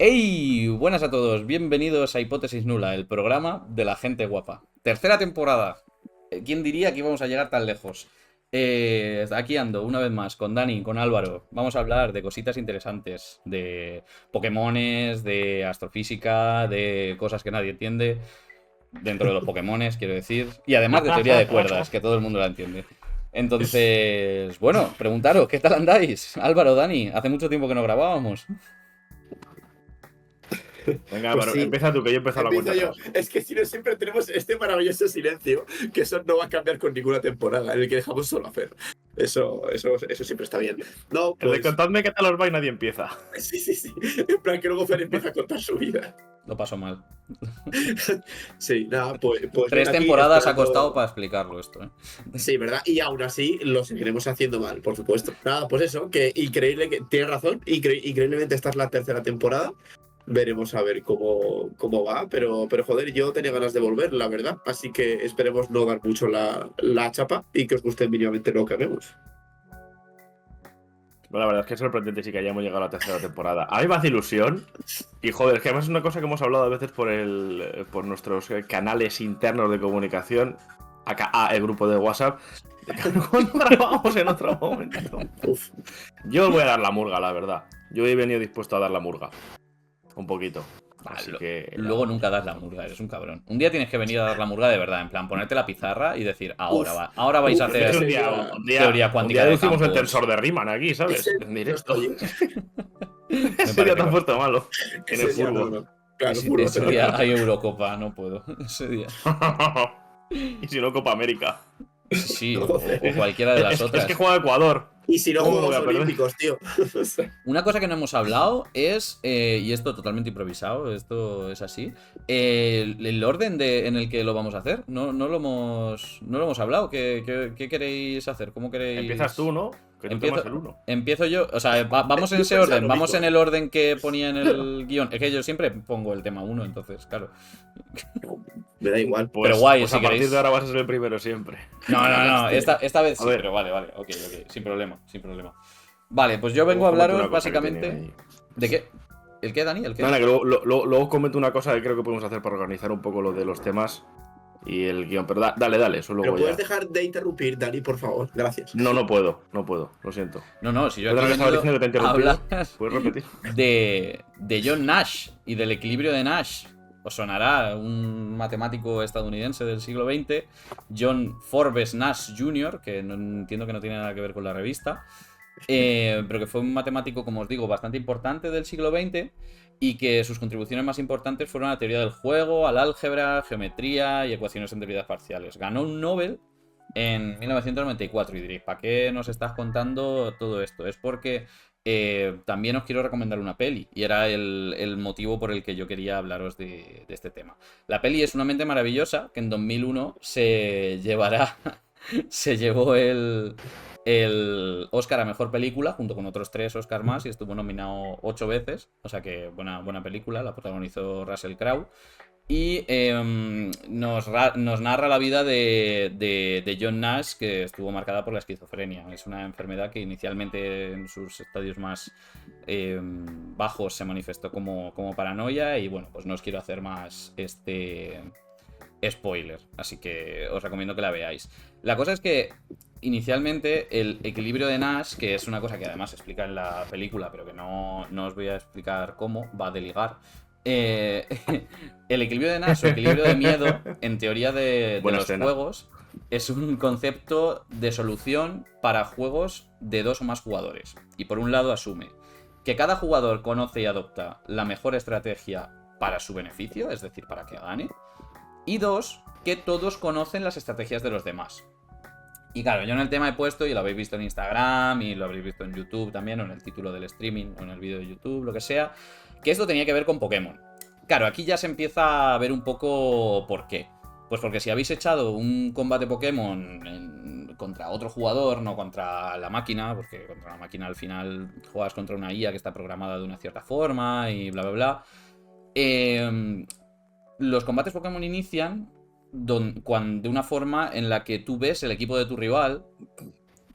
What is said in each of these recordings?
¡Hey! Buenas a todos, bienvenidos a Hipótesis Nula, el programa de la gente guapa. Tercera temporada. ¿Quién diría que íbamos a llegar tan lejos? Aquí ando, una vez más, con Dani, con Álvaro. Vamos a hablar de cositas interesantes, de Pokémones, de astrofísica, de cosas que nadie entiende, dentro de los Pokémones, quiero decir, y además de teoría de cuerdas, que todo el mundo la entiende. Entonces, bueno, preguntaros, ¿qué tal andáis? Álvaro, Dani, hace mucho tiempo que no grabábamos. Venga, Pues pero sí, empieza tú, que yo he empezado la cuenta empiezo yo. atrás. Es que si no, siempre tenemos este maravilloso silencio, que eso no va a cambiar con ninguna temporada, en el que dejamos solo hacer. Eso siempre está bien. No, El de pues. contadme qué tal os va y nadie empieza. Sí, sí, sí. En plan, que luego Fer empieza a contar su vida. Lo paso mal. Sí, nada, pues bien, Tres aquí temporadas ha costado esperando. para explicarlo esto, ¿eh? Sí, ¿verdad? Y aún así lo seguiremos haciendo mal, por supuesto. Nada, pues eso, que increíble, que tienes razón, increíblemente esta es la tercera temporada. Veremos a ver cómo va, pero joder, yo tenía ganas de volver, la verdad. Así que esperemos no dar mucho la chapa y que os guste mínimamente lo que hagamos. Bueno, la verdad es que es sorprendente sí que hayamos llegado a la tercera temporada. A mí me hace ilusión. Y joder, es que además es una cosa que hemos hablado a veces por nuestros canales internos de comunicación. Acá, el grupo de WhatsApp. Cuando grabamos en otro momento. Uf, Yo os voy a dar la murga, la verdad. Yo he venido dispuesto a dar la murga. Un poquito. Ah, Así que luego nada. nunca das la murga, eres un cabrón. Un día tienes que venir a dar la murga de verdad, en plan, ponerte la pizarra y decir, ahora uf, va, ahora vais a ese Es hacer un día, sería. teoría un cuántica día de deducimos el campos. tensor de Riemann aquí, ¿sabes? Ese En no directo. estoy. Me Ese día parece te has puesto correcto. malo. En el Ese día no, furbo. no. Claro, furbo, Ese día hay efectivamente. Eurocopa, no puedo. Ese día. Y si no, Copa América. Sí, sí, o Joder. cualquiera de las Es que otras. juega Ecuador. Y si no, ¿Cómo me lo voy Juegos a perder? Olímpicos, tío. Una cosa que no hemos hablado es, y esto totalmente improvisado, esto es así, el orden en el que lo vamos a hacer. No lo hemos hablado. ¿Qué queréis hacer? ¿Cómo Empiezas queréis...? tú, ¿no? Que tú tomas el uno. Empiezo yo, o sea, vamos en Yo ese pensaba orden, lo vamos mismo. en el orden que ponía en el guión. Es que yo siempre pongo el tema uno, entonces, claro. Me da igual. Pero Pues, guay, pues si a partir de queréis. ahora vas a ser el primero siempre. No, no, no, esta vez A sí, ver, pero vale, ok, sin problema, sin problema. Vale, pues yo vengo luego a comento hablaros una cosa que tenía básicamente. ahí. ¿De qué? ¿El qué, Dani? ¿El qué? Nada, que luego comento una cosa que creo que podemos hacer para organizar un poco lo de los temas y el guión. Pero dale, eso Pero luego puedes ya. dejar de interrumpir, Dani, por favor. Gracias. No puedo, lo siento. No, si yo Otra aquí he vez estaba venido diciendo que te he a hablar interrumpido. ¿Puedes repetir? de John Nash y del equilibrio de Nash. Os sonará un matemático estadounidense del siglo XX, John Forbes Nash Jr., que no, entiendo que no tiene nada que ver con la revista, pero que fue un matemático, como os digo, bastante importante del siglo XX y que sus contribuciones más importantes fueron a la teoría del juego, al álgebra, geometría y ecuaciones en derivas parciales. Ganó un Nobel en 1994 y diréis, ¿para qué nos estás contando todo esto? Es porque también os quiero recomendar una peli y era el motivo por el que yo quería hablaros de este tema. La peli es Una mente maravillosa, que en 2001 se llevó el Oscar a Mejor Película, junto con otros 3 Oscars más, y estuvo nominado 8 veces, o sea que buena película, la protagonizó Russell Crowe. Y nos narra la vida de John Nash, que estuvo marcada por la esquizofrenia. Es una enfermedad que inicialmente en sus estadios más bajos se manifestó como paranoia. Y bueno, pues no os quiero hacer más spoiler, así que os recomiendo que la veáis. La cosa es que inicialmente el equilibrio de Nash, que es una cosa que además se explica en la película, pero que no os voy a explicar cómo, va de ligar. eh, el equilibrio de Nash o equilibrio de miedo, en teoría de Buena los escena. juegos, es un concepto de solución para juegos de 2 o más jugadores. Y por un lado asume que cada jugador conoce y adopta la mejor estrategia para su beneficio, es decir, para que gane. Y 2, que todos conocen las estrategias de los demás. Y claro, yo en el tema he puesto, y lo habéis visto en Instagram, y lo habréis visto en YouTube también, o en el título del streaming, o en el vídeo de YouTube, lo que sea, que esto tenía que ver con Pokémon. Claro, aquí ya se empieza a ver un poco por qué. Pues porque si habéis echado un combate Pokémon contra otro jugador, no contra la máquina, porque contra la máquina al final juegas contra una IA que está programada de una cierta forma y bla, bla, bla. Los combates Pokémon inician de una forma en la que tú ves el equipo de tu rival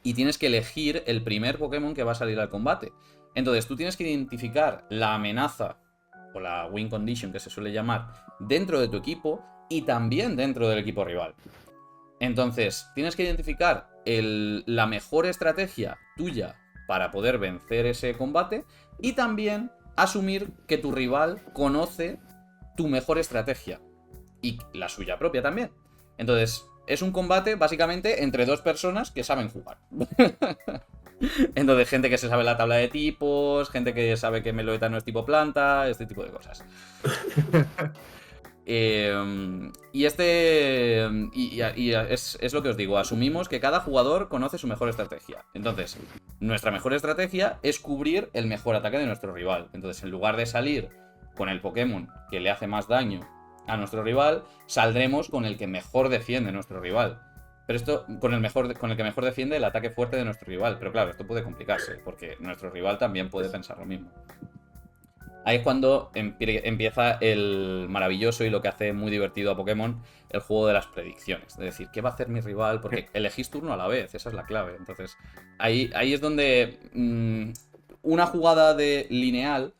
y tienes que elegir el primer Pokémon que va a salir al combate. Entonces tú tienes que identificar la amenaza o la win condition que se suele llamar, dentro de tu equipo y también dentro del equipo rival. Entonces, tienes que identificar la mejor estrategia tuya para poder vencer ese combate y también asumir que tu rival conoce tu mejor estrategia y la suya propia también. Entonces, es un combate básicamente entre dos personas que saben jugar. Entonces, gente que se sabe la tabla de tipos, gente que sabe que Meloeta no es tipo planta, este tipo de cosas. Y es lo que os digo, asumimos que cada jugador conoce su mejor estrategia. Entonces, nuestra mejor estrategia es cubrir el mejor ataque de nuestro rival. Entonces, en lugar de salir con el Pokémon que le hace más daño a nuestro rival, saldremos con el que mejor defiende nuestro rival. Pero esto, con el que mejor defiende el ataque fuerte de nuestro rival. Pero claro, esto puede complicarse, porque nuestro rival también puede pensar lo mismo. Ahí es cuando empieza el maravilloso y lo que hace muy divertido a Pokémon, el juego de las predicciones. Es decir, ¿qué va a hacer mi rival? Porque elegís turno a la vez, esa es la clave. Entonces, ahí es donde una jugada lineal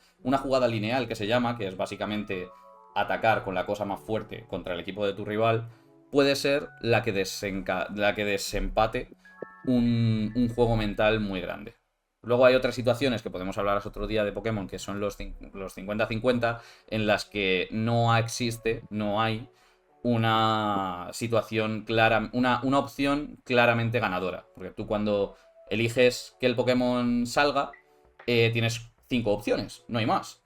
que se llama, que es básicamente atacar con la cosa más fuerte contra el equipo de tu rival, puede ser la que desempate un juego mental muy grande. Luego hay otras situaciones que podemos hablar otro día de Pokémon, que son los 50-50, en las que no hay una situación clara, una opción claramente ganadora. Porque tú cuando eliges que el Pokémon salga, tienes 5 opciones, no hay más.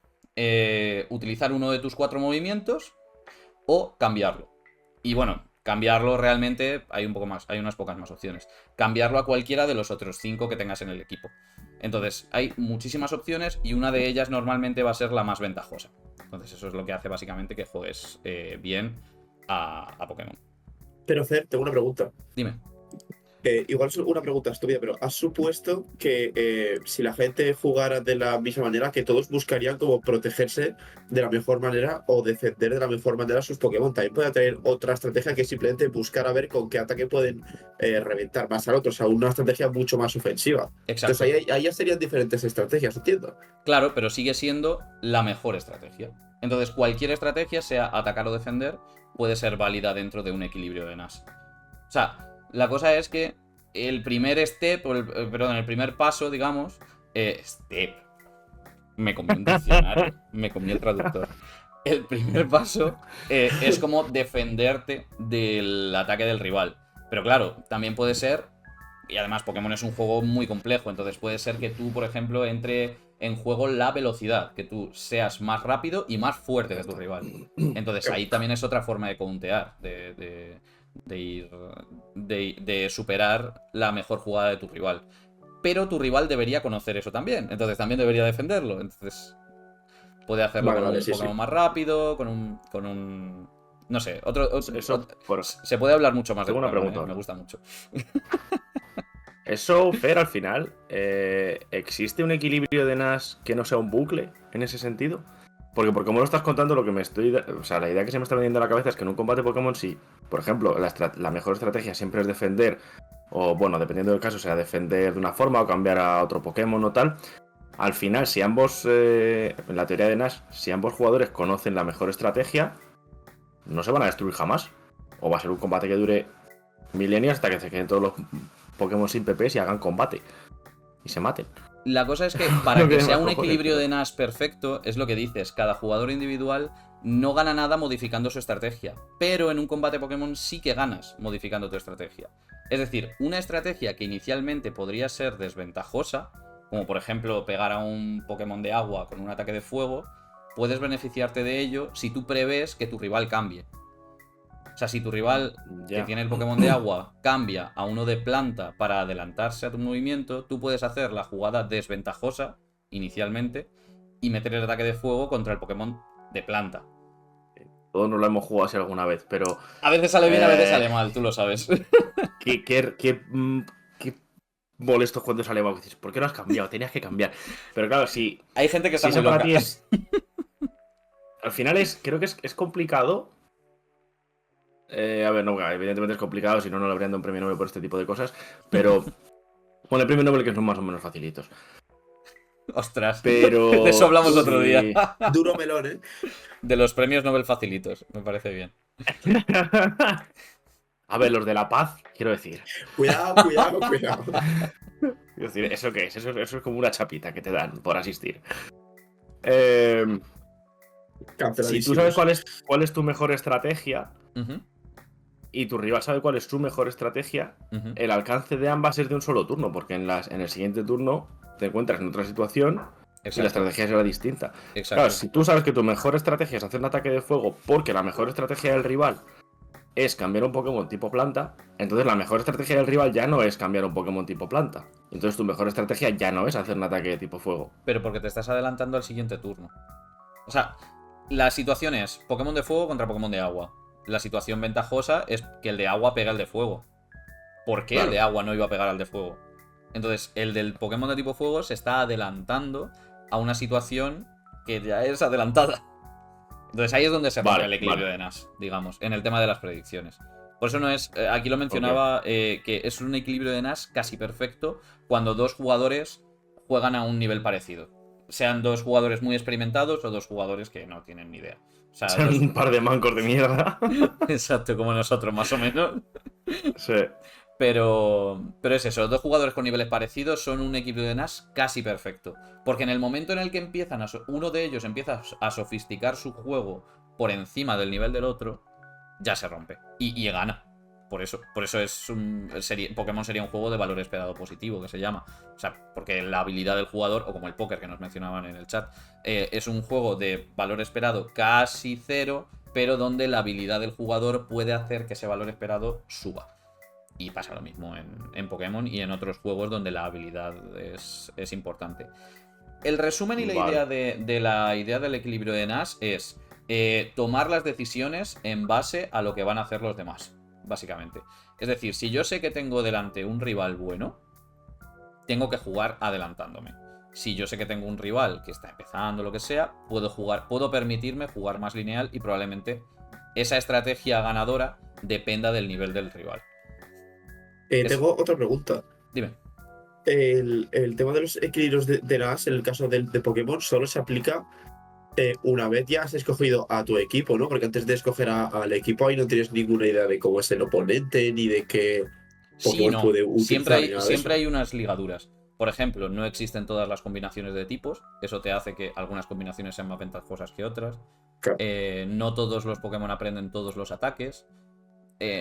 Utilizar uno de tus 4 movimientos o cambiarlo. Y bueno, cambiarlo realmente hay unas pocas más opciones. Cambiarlo a cualquiera de los otros 5 que tengas en el equipo. Entonces, hay muchísimas opciones y una de ellas normalmente va a ser la más ventajosa. Entonces, eso es lo que hace básicamente que juegues bien a Pokémon. Pero Fer, tengo una pregunta. Dime. Igual es una pregunta estúpida, pero ¿has supuesto que si la gente jugara de la misma manera, que todos buscarían como protegerse de la mejor manera o defender de la mejor manera a sus Pokémon? También puede tener otra estrategia que es simplemente buscar a ver con qué ataque pueden reventar más al otro, o sea, una estrategia mucho más ofensiva. Exacto. Entonces ahí ya serían diferentes estrategias, entiendo. Claro, pero sigue siendo la mejor estrategia. Entonces, cualquier estrategia, sea atacar o defender, puede ser válida dentro de un equilibrio de NAS. O sea, la cosa es que el primer el primer paso, digamos, me comí un diccionario, me comí el traductor. El primer paso es como defenderte del ataque del rival. Pero claro, también puede ser, y además Pokémon es un juego muy complejo, entonces puede ser que tú, por ejemplo, entre en juego la velocidad, que tú seas más rápido y más fuerte que tu rival. Entonces ahí también es otra forma de countear, de superar la mejor jugada de tu rival. Pero tu rival debería conocer eso también, entonces también debería defenderlo. Entonces puede hacerlo con un Pokémon más rápido, con un no sé, se puede hablar mucho más de Pokémon, pregunta, me gusta mucho. Eso, Fer, al final, ¿existe un equilibrio de NAS que no sea un bucle en ese sentido? Porque por cómo lo estás contando, lo que o sea, la idea que se me está vendiendo a la cabeza es que en un combate Pokémon, si, por ejemplo, la mejor estrategia siempre es defender, o bueno, dependiendo del caso, sea defender de una forma o cambiar a otro Pokémon o tal, al final, si ambos, en la teoría de Nash, si ambos jugadores conocen la mejor estrategia, no se van a destruir jamás. O va a ser un combate que dure milenios hasta que se queden todos los Pokémon sin PPs y hagan combate. Y se maten. La cosa es que para que sea un equilibrio de NAS perfecto, es lo que dices, cada jugador individual no gana nada modificando su estrategia, pero en un combate Pokémon sí que ganas modificando tu estrategia. Es decir, una estrategia que inicialmente podría ser desventajosa, como por ejemplo pegar a un Pokémon de agua con un ataque de fuego, puedes beneficiarte de ello si tú prevés que tu rival cambie. O sea, si tu rival que tiene el Pokémon de agua cambia a uno de planta para adelantarse a tu movimiento, tú puedes hacer la jugada desventajosa inicialmente y meter el ataque de fuego contra el Pokémon de planta. Todos nos lo hemos jugado así alguna vez, pero... A veces sale bien, a veces sale mal, tú lo sabes. Qué molesto cuando sale mal. Dices, ¿por qué no has cambiado? Tenías que cambiar. Pero claro, si... Hay gente que está si muy loca. Para ti es... Al final creo que es complicado. A ver, no, evidentemente es complicado, si no, no le habrían dado un premio Nobel por este tipo de cosas. Pero... Bueno, el premio Nobel que son más o menos facilitos. Ostras, Pero. de eso hablamos sí. otro día. Duro melón, ¿eh? De los premios Nobel facilitos, me parece bien. A ver, los de la paz, quiero decir. Cuidado, cuidado, cuidado. Quiero decir, ¿eso qué es? Eso es como una chapita que te dan por asistir. Eh, si tú sabes cuál es tu mejor estrategia Ujú, y tu rival sabe cuál es su mejor estrategia, ujú. el alcance de ambas es de un solo turno, porque en el siguiente turno te encuentras en otra situación y la Exacto, estrategia será distinta. Claro, exacto. si tú sabes que tu mejor estrategia es hacer un ataque de fuego porque la mejor estrategia del rival es cambiar un Pokémon tipo planta, entonces la mejor estrategia del rival ya no es cambiar un Pokémon tipo planta. Entonces tu mejor estrategia ya no es hacer un ataque de tipo fuego. Pero porque te estás adelantando al siguiente turno. O sea, la situación es Pokémon de fuego contra Pokémon de agua. La situación ventajosa es que el de agua pega al de fuego. ¿Por qué el de agua no iba a pegar al de fuego? Entonces, el del Pokémon de tipo fuego se está adelantando a una situación que ya es adelantada. Entonces ahí es donde se rompe el equilibrio de Nash, digamos, en el tema de las predicciones. Por eso no es. Aquí lo mencionaba que es un equilibrio de Nash casi perfecto cuando dos jugadores juegan a un nivel parecido. Sean dos jugadores muy experimentados o dos jugadores que no tienen ni idea. O sea, Son un par de mancos de mierda. Exacto, como nosotros, más o menos. Sí. Pero es eso, dos jugadores con niveles parecidos son un equipo de Nash casi perfecto. Porque en el momento en el que uno de ellos empieza a sofisticar su juego por encima del nivel del otro, ya se rompe. Y gana. Por eso Pokémon sería un juego de valor esperado positivo, que se llama. O sea, porque la habilidad del jugador, o como el póker que nos mencionaban en el chat, es un juego de valor esperado casi cero, pero donde la habilidad del jugador puede hacer que ese valor esperado suba. Y pasa lo mismo en Pokémon y en otros juegos donde la habilidad es importante. El resumen y la idea de la idea del equilibrio de Nash es tomar las decisiones en base a lo que van a hacer los demás, básicamente. Es decir, si yo sé que tengo delante un rival bueno, tengo que jugar adelantándome. Si yo sé que tengo un rival que está empezando, lo que sea, puedo permitirme jugar más lineal y probablemente esa estrategia ganadora dependa del nivel del rival. Tengo otra pregunta. Dime. El tema de los equilibrios de Nash, en el caso de Pokémon, solo se aplica una vez ya has escogido a tu equipo, ¿no? Porque antes de escoger al equipo ahí no tienes ninguna idea de cómo es el oponente, ni de qué Pokémon puede utilizar. Siempre hay unas ligaduras. Por ejemplo, no existen todas las combinaciones de tipos. Eso te hace que algunas combinaciones sean más ventajosas que otras. Claro. No todos los Pokémon aprenden todos los ataques.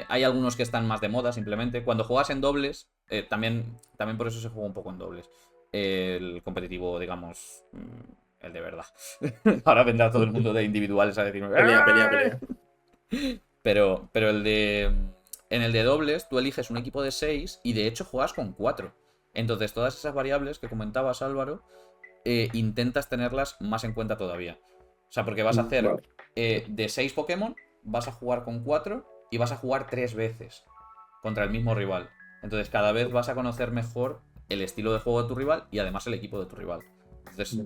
Hay algunos que están más de moda, simplemente. Cuando juegas en dobles, también por eso se juega un poco en dobles. El competitivo, digamos, el de verdad. Ahora vendrá todo el mundo de individuales a decirme... Pelea. Pero en el de dobles, tú eliges un equipo de 6 y de hecho juegas con 4. Entonces, todas esas variables que comentabas, Álvaro, intentas tenerlas más en cuenta todavía. O sea, porque vas a hacer de 6 Pokémon, vas a jugar con 4 y vas a jugar 3 veces contra el mismo rival. Entonces, cada vez vas a conocer mejor el estilo de juego de tu rival y además el equipo de tu rival. Entonces,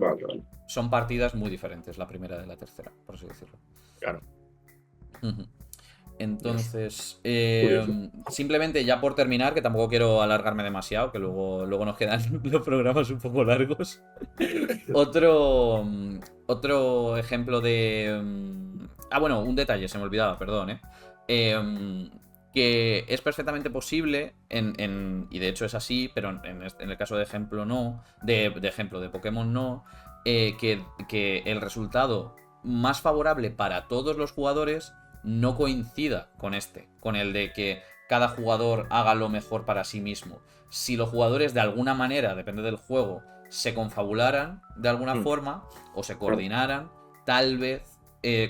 son partidas muy diferentes, la primera de la tercera, por así decirlo. Claro. Entonces, simplemente ya por terminar, que tampoco quiero alargarme demasiado, que luego nos quedan los programas un poco largos. Otro ejemplo de... bueno, un detalle, se me olvidaba, perdón, que es perfectamente posible, y de hecho es así, pero en el caso de ejemplo no, de ejemplo de Pokémon no, que el resultado más favorable para todos los jugadores no coincida con el de que cada jugador haga lo mejor para sí mismo. Si los jugadores de alguna manera, depende del juego, se confabularan de alguna forma o se coordinaran, tal vez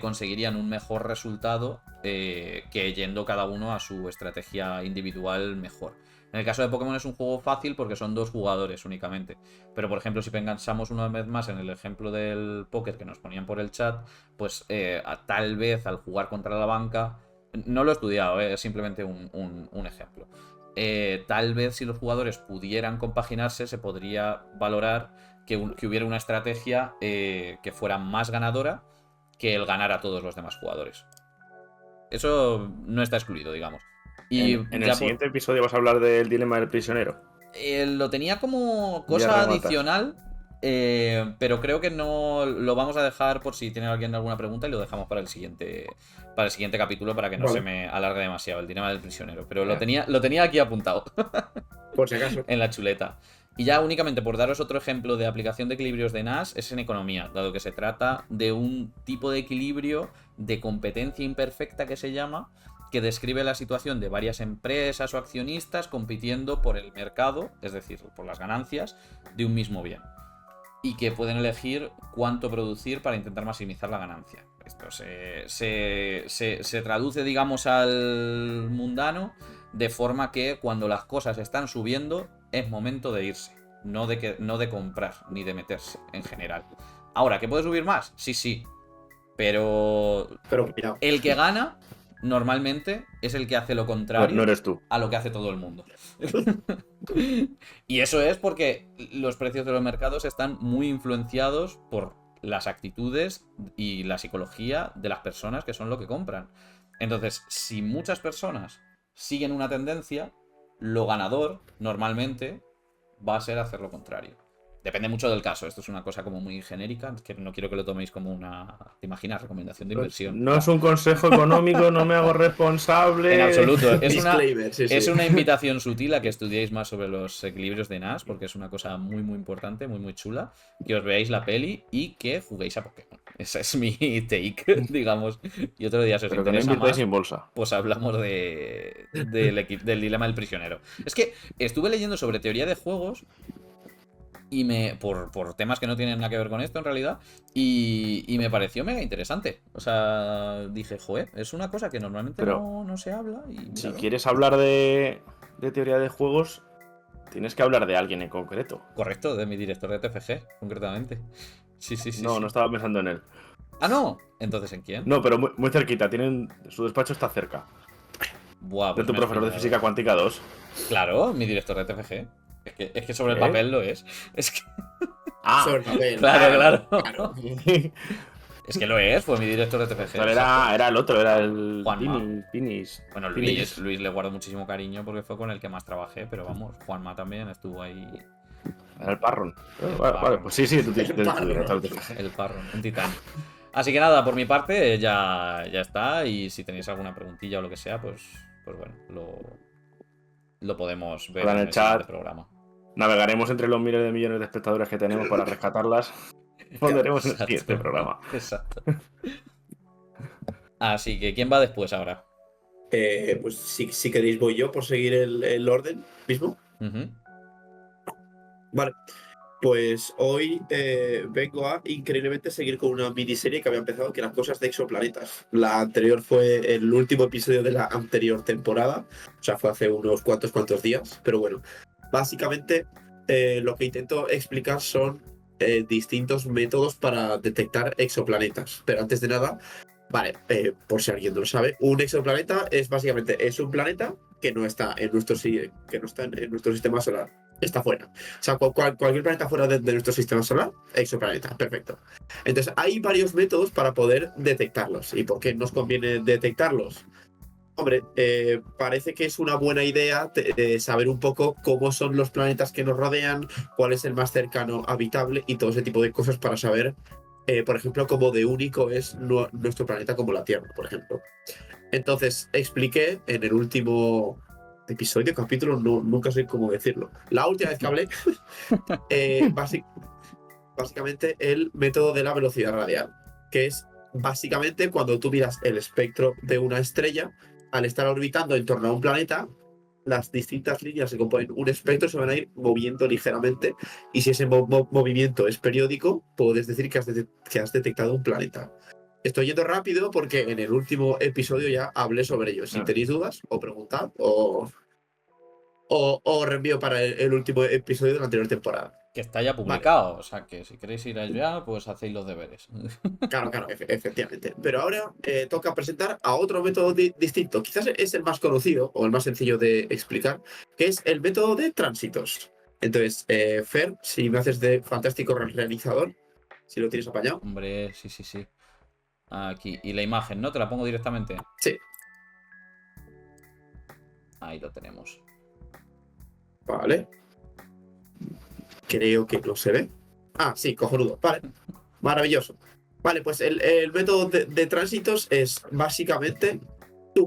conseguirían un mejor resultado que yendo cada uno a su estrategia individual mejor. En el caso de Pokémon es un juego fácil porque son 2 jugadores únicamente. Pero por ejemplo, si pensamos una vez más en el ejemplo del póker que nos ponían por el chat, pues tal vez al jugar contra la banca, no lo he estudiado, es simplemente un ejemplo. Tal vez si los jugadores pudieran compaginarse, se podría valorar que hubiera una estrategia que fuera más ganadora que el ganar a todos los demás jugadores. Eso no está excluido, digamos. Y en el siguiente episodio vas a hablar del dilema del prisionero. Lo tenía como cosa adicional, Pero creo que no lo vamos a dejar por si tiene alguien alguna pregunta y lo dejamos para el siguiente capítulo para que no Vale. se me alargue demasiado el dilema del prisionero. Pero lo Ya. tenía aquí apuntado Por si acaso. en la chuleta. Y ya únicamente por daros otro ejemplo de aplicación de equilibrios de Nash es en economía, dado que se trata de un tipo de equilibrio de competencia imperfecta que se llama, que describe la situación de varias empresas o accionistas compitiendo por el mercado, es decir, por las ganancias de un mismo bien. Y que pueden elegir cuánto producir para intentar maximizar la ganancia. Esto se traduce, digamos, al mundano de forma que cuando las cosas están subiendo es momento de irse, no de comprar ni de meterse en general. Ahora, ¿que puede subir más? Sí, pero Pero mira, el que gana normalmente es el que hace lo No, contrario no eres tú. a lo que hace todo el mundo. Y eso es porque los precios de los mercados están muy influenciados por las actitudes y la psicología de las personas que son lo que compran. Entonces, si muchas personas siguen una tendencia, lo ganador normalmente va a ser hacer lo contrario. Depende mucho del caso. Esto es una cosa como muy genérica, que no quiero que lo toméis como una, ¿te imaginas? Recomendación de inversión. No es un consejo económico, no me hago responsable. En absoluto. disclaimer, sí, Es sí. una invitación sutil a que estudiéis más sobre los equilibrios de Nash, porque es una cosa muy, muy importante, muy, muy chula. Que os veáis la peli y que juguéis a Pokémon. Esa es mi take, digamos. Y otro día, si os Pero que no interesa invirtáis más, en bolsa. pues hablamos del dilema del prisionero. Es que estuve leyendo sobre teoría de juegos y por temas que no tienen nada que ver con esto en realidad, y me pareció mega interesante. O sea, dije, joder, es una cosa que normalmente Pero no se habla y si míralo. quieres hablar de teoría de juegos, tienes que hablar de alguien en concreto. Correcto, de mi director de TFG, concretamente. Sí. No estaba pensando en él. Ah, no. Entonces, ¿en quién? No, pero muy, muy cerquita. Su despacho está cerca. Buah, De pues tu me has profesor de pillado. física cuántica 2. Claro, mi director de TFG. Es que sobre el ¿Qué? papel lo es. Es que. Ah, Sobre el papel. Claro. Claro. Es que lo es, fue mi director de TFG. Pero exacto. era el otro, era el Juanma. Pinis. Bueno, Pinis. Luis le guardo muchísimo cariño porque fue con el que más trabajé, pero vamos, Juanma también estuvo ahí. Era el Parron. El Vale, Parron. pues sí, tu El Parron. director de física. El Parron, un titán. Así que nada, por mi parte ya está. Y si tenéis alguna preguntilla o lo que sea, pues bueno, lo podemos ver Hola en en el el siguiente chat. programa. Navegaremos entre los miles de millones de espectadores que tenemos para rescatarlas. Responderemos en el Exacto. siguiente programa. Exacto. Así que, ¿quién va después ahora? Pues si queréis voy yo por seguir el orden mismo. Ujú. Vale. Pues hoy vengo a increíblemente seguir con una miniserie que había empezado, que eran cosas de exoplanetas. La anterior fue el último episodio de la anterior temporada, o sea, fue hace unos cuantos días, pero bueno, básicamente lo que intento explicar son distintos métodos para detectar exoplanetas. Pero antes de nada, vale, por si alguien no lo sabe, un exoplaneta es básicamente un planeta que no está en nuestro sistema solar, está fuera. O sea, cualquier planeta fuera de nuestro sistema solar, exoplaneta, perfecto. Entonces, hay varios métodos para poder detectarlos. ¿Y por qué nos conviene detectarlos? Hombre, parece que es una buena idea saber un poco cómo son los planetas que nos rodean, cuál es el más cercano habitable y todo ese tipo de cosas para saber, por ejemplo, cómo de único es nuestro planeta como la Tierra, por ejemplo. Entonces, expliqué en el último episodio, capítulo, nunca sé cómo decirlo. La última vez que hablé, básicamente el método de la velocidad radial, que es básicamente cuando tú miras el espectro de una estrella, al estar orbitando en torno a un planeta, las distintas líneas que componen un espectro se van a ir moviendo ligeramente, y si ese movimiento es periódico, puedes decir que has detectado un planeta. Estoy yendo rápido porque en el último episodio ya hablé sobre ello. Si tenéis dudas, o preguntad, o reenvío para el último episodio de la anterior temporada. Que está ya publicado, o sea que si queréis ir allá, pues hacéis los deberes. Claro, efectivamente. Pero ahora toca presentar a otro método distinto. Quizás es el más conocido o el más sencillo de explicar, que es el método de tránsitos. Entonces, Fer, si me haces de fantástico realizador, si lo tienes apañado. Hombre, sí. Aquí. Y la imagen, ¿no? Te la pongo directamente. Sí. Ahí lo tenemos. Vale. Creo que no se ve. Ah, sí, cojonudo. Vale, maravilloso. Vale, pues el método de tránsitos es básicamente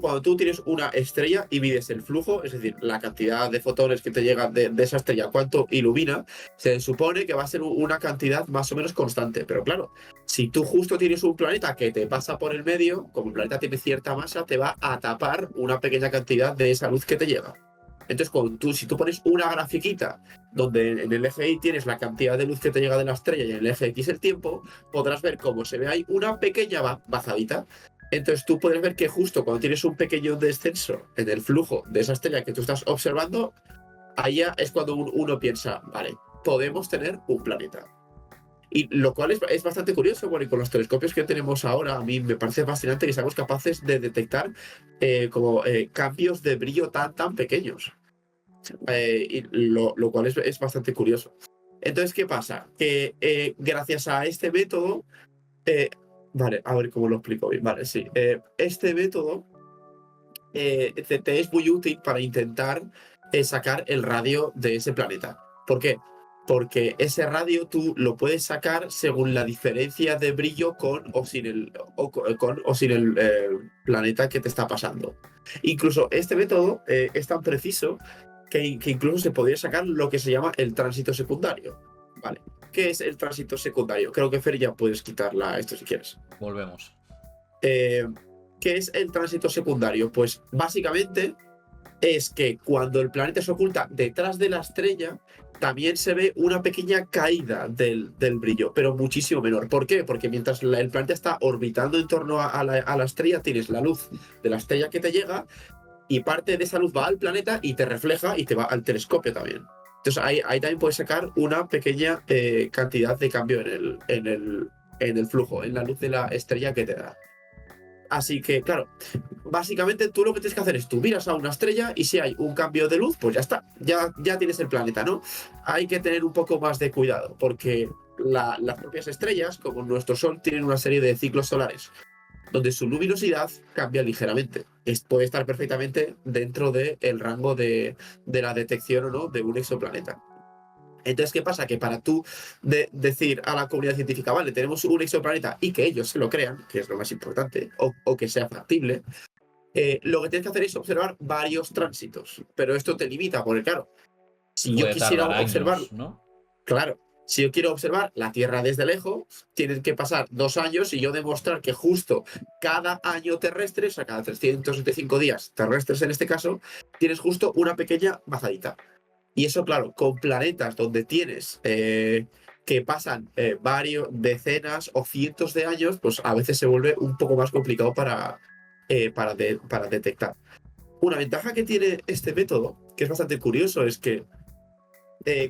cuando tú tienes una estrella y mides el flujo, es decir, la cantidad de fotones que te llegan de esa estrella, cuánto ilumina, se supone que va a ser una cantidad más o menos constante. Pero claro, si tú justo tienes un planeta que te pasa por el medio, como el planeta tiene cierta masa, te va a tapar una pequeña cantidad de esa luz que te llega. Entonces, si tú pones una grafiquita donde en el eje Y tienes la cantidad de luz que te llega de la estrella y en el eje X el tiempo, podrás ver cómo se ve ahí una pequeña bajadita. Entonces tú puedes ver que justo cuando tienes un pequeño descenso en el flujo de esa estrella que tú estás observando, ahí ya es cuando uno piensa, vale, podemos tener un planeta. Y lo cual es bastante curioso, porque con los telescopios que tenemos ahora, a mí me parece fascinante que seamos capaces de detectar cambios de brillo tan pequeños. Y lo cual es bastante curioso. Entonces, ¿qué pasa? Que gracias a este método, vale, a ver cómo lo explico bien. Vale, sí. Este método te es muy útil para intentar sacar el radio de ese planeta. ¿Por qué? Porque ese radio tú lo puedes sacar según la diferencia de brillo con o sin el planeta que te está pasando. Incluso este método es tan preciso que incluso se podría sacar lo que se llama el tránsito secundario. ¿Vale? ¿Qué es el tránsito secundario? Creo que Fer ya puedes quitarla esto si quieres. Volvemos. ¿Qué es el tránsito secundario? Pues básicamente es que cuando el planeta se oculta detrás de la estrella, también se ve una pequeña caída del brillo, pero muchísimo menor. ¿Por qué? Porque mientras el planeta está orbitando en torno a la estrella, tienes la luz de la estrella que te llega y parte de esa luz va al planeta y te refleja y te va al telescopio también. Entonces ahí también puedes sacar una pequeña cantidad de cambio en el flujo, en la luz de la estrella que te da. Así que, claro, básicamente tú lo que tienes que hacer es tú miras a una estrella y si hay un cambio de luz, pues ya está, ya tienes el planeta, ¿no? Hay que tener un poco más de cuidado porque las propias estrellas, como nuestro Sol, tienen una serie de ciclos solares donde su luminosidad cambia ligeramente. Puede estar perfectamente dentro del rango de la detección o no de un exoplaneta. Entonces, ¿qué pasa? Que para tú decir a la comunidad científica, vale, tenemos un exoplaneta y que ellos se lo crean, que es lo más importante, o que sea factible, lo que tienes que hacer es observar varios tránsitos. Pero esto te limita, porque claro, si yo Puede quisiera tardar observar, años, ¿no? claro, si yo quiero observar la Tierra desde lejos, tienen que pasar 2 años y yo demostrar que justo cada año terrestre, o sea, cada 365 días terrestres en este caso, tienes justo una pequeña bajadita. Y eso, claro, con planetas donde tienes que pasan decenas o cientos de años, pues a veces se vuelve un poco más complicado para detectar. Una ventaja que tiene este método, que es bastante curioso, es que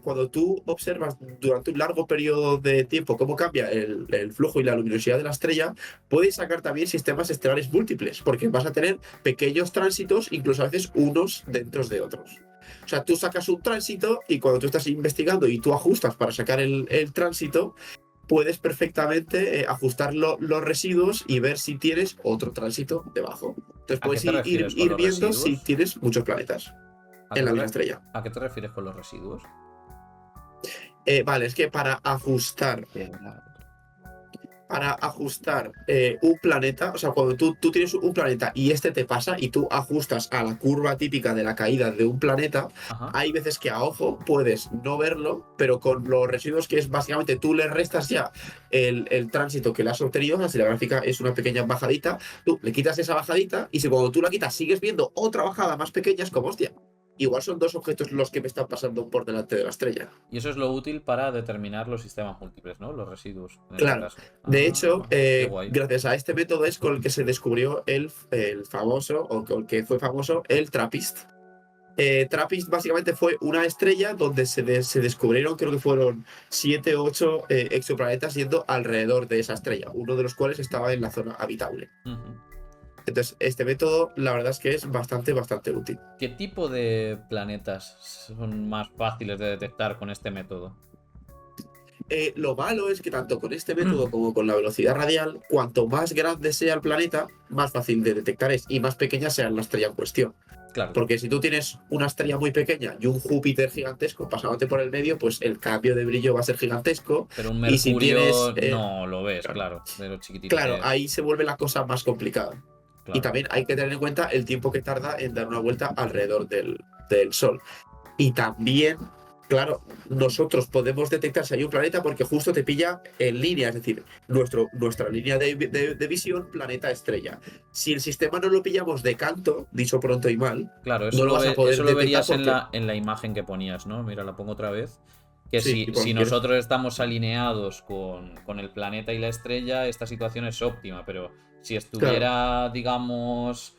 cuando tú observas durante un largo periodo de tiempo cómo cambia el flujo y la luminosidad de la estrella, puedes sacar también sistemas estelares múltiples, porque vas a tener pequeños tránsitos, incluso a veces unos dentro de otros. O sea, tú sacas un tránsito y cuando tú estás investigando y tú ajustas para sacar el tránsito, puedes perfectamente ajustar los residuos y ver si tienes otro tránsito debajo. Entonces ¿A qué puedes te refieres con ir los viendo si residuos? tienes muchos planetas en la misma estrella. ¿A qué te refieres con los residuos? Vale, es que para ajustar un planeta, o sea, cuando tú tienes un planeta y este te pasa y tú ajustas a la curva típica de la caída de un planeta, Ajá. hay veces que a ojo puedes no verlo, pero con los residuos que es básicamente tú le restas ya el tránsito que le has obtenido, o sea, si la gráfica es una pequeña bajadita, tú le quitas esa bajadita y si cuando tú la quitas sigues viendo otra bajada más pequeña, es como, hostia, igual son 2 objetos los que me están pasando por delante de la estrella. Y eso es lo útil para determinar los sistemas múltiples, ¿no? Los residuos, en este Claro. caso. De hecho, Qué guay. gracias a este método es con el que se descubrió el famoso, o con el que fue famoso, el TRAPPIST. TRAPPIST básicamente fue una estrella donde se descubrieron, creo que fueron 7 o 8 exoplanetas yendo alrededor de esa estrella, uno de los cuales estaba en la zona habitable. Entonces, este método, la verdad es que es bastante útil. ¿Qué tipo de planetas son más fáciles de detectar con este método? Lo malo es que tanto con este método como con la velocidad radial, cuanto más grande sea el planeta, más fácil de detectar es y más pequeña sea la estrella en cuestión. Claro. Porque si tú tienes una estrella muy pequeña y un Júpiter gigantesco pasándote por el medio, pues el cambio de brillo va a ser gigantesco. Pero un Y Mercurio si tienes, no lo ves, claro, de lo chiquitito claro, que es. ahí se vuelve la cosa más complicada. Claro. Y también hay que tener en cuenta el tiempo que tarda en dar una vuelta alrededor del Sol. Y también, claro, nosotros podemos detectar si hay un planeta porque justo te pilla en línea, es decir, nuestra línea de visión, planeta-estrella. Si el sistema no lo pillamos de canto, dicho pronto y mal, Claro, no lo vas a poder eso lo detectar verías porque... en la imagen que ponías, ¿no? Mira, la pongo otra vez. Que Sí, si cuando quieras. nosotros estamos alineados con el planeta y la estrella, esta situación es óptima, pero si estuviera, digamos,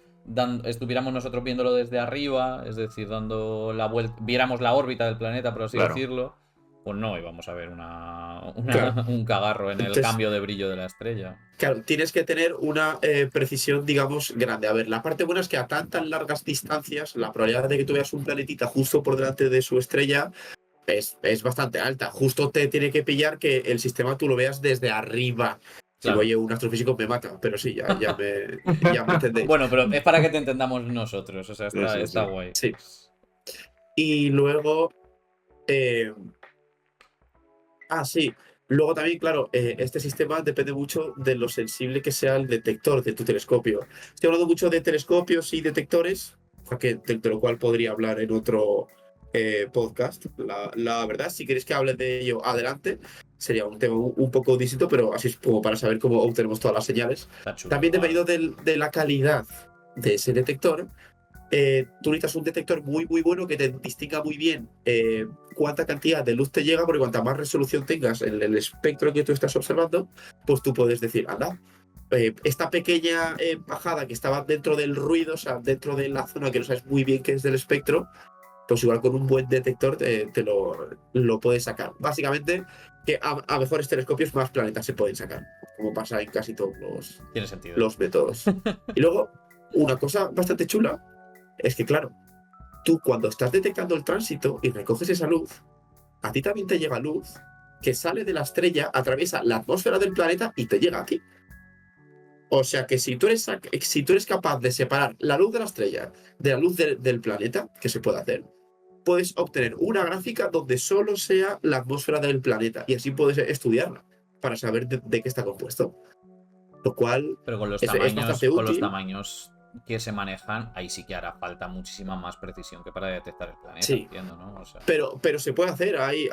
estuviéramos nosotros viéndolo desde arriba, es decir, dando la vuelta, viéramos la órbita del planeta, por así Claro. decirlo, pues no íbamos a ver Claro. un cagarro en el Entonces, cambio de brillo de la estrella. claro, tienes que tener una precisión, digamos, grande. A ver, la parte buena es que a tantas largas distancias, la probabilidad de que tú veas un planetita justo por delante de su estrella es bastante alta. Justo te tiene que pillar que el sistema tú lo veas desde arriba. Si Claro. oye, un astrofísico me mata, pero sí, ya me entendéis. Bueno, pero es para que te entendamos nosotros, o sea, está Sí. guay. Sí. Y luego... eh, sí. Luego también, claro, este sistema depende mucho de lo sensible que sea el detector de tu telescopio. Estoy hablando mucho de telescopios y detectores, de lo cual podría hablar en otro podcast. La verdad, si queréis que hable de ello, adelante. Sería un tema un poco distinto, pero así es como para saber cómo obtenemos todas las señales. Está chulo. También dependiendo de la calidad de ese detector, tú necesitas un detector muy, muy bueno que te distinga muy bien cuánta cantidad de luz te llega, porque cuanta más resolución tengas en el espectro que tú estás observando, pues tú puedes decir, anda, esta pequeña bajada que estaba dentro del ruido, o sea, dentro de la zona que no sabes muy bien qué es del espectro, pues igual con un buen detector te lo puedes sacar. Básicamente, que a mejores telescopios más planetas se pueden sacar, como pasa en casi todos Tiene sentido. los métodos. Y luego, una cosa bastante chula es que, claro, tú cuando estás detectando el tránsito y recoges esa luz, a ti también te llega luz que sale de la estrella, atraviesa la atmósfera del planeta y te llega a ti. O sea que si tú eres capaz de separar la luz de la estrella de la luz del planeta, que se puede hacer, puedes obtener una gráfica donde solo sea la atmósfera del planeta y así puedes estudiarla para saber de qué está compuesto. Lo cual Pero con los es bastante útil. con los tamaños que se manejan, ahí sí que hará falta muchísima más precisión que para detectar el planeta, Sí. entiendo, ¿no? O sea, Pero se puede hacer. Hay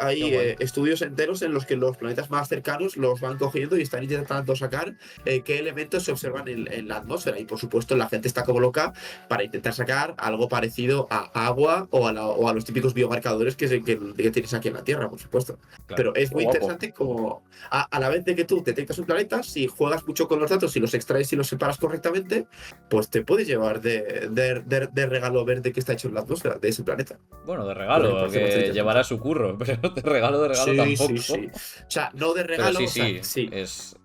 estudios enteros en los que los planetas más cercanos los van cogiendo y están intentando sacar qué elementos se observan en la atmósfera. Y por supuesto, la gente está como loca para intentar sacar algo parecido a agua o a los típicos biomarcadores que tienes aquí en la Tierra, por supuesto. claro. Pero es muy Guapo. interesante como a la vez de que tú detectas un planeta, si juegas mucho con los datos, si los extraes y los separas correctamente, pues te puedes llevar de regalo ver de qué está hecho la atmósfera de ese planeta. Bueno, de Pues me regalo, parece bastante que interesante. llevará su curro, pero de regalo tampoco. Sí. O sea, no de Pero regalo, sí, o sea, sí, sí.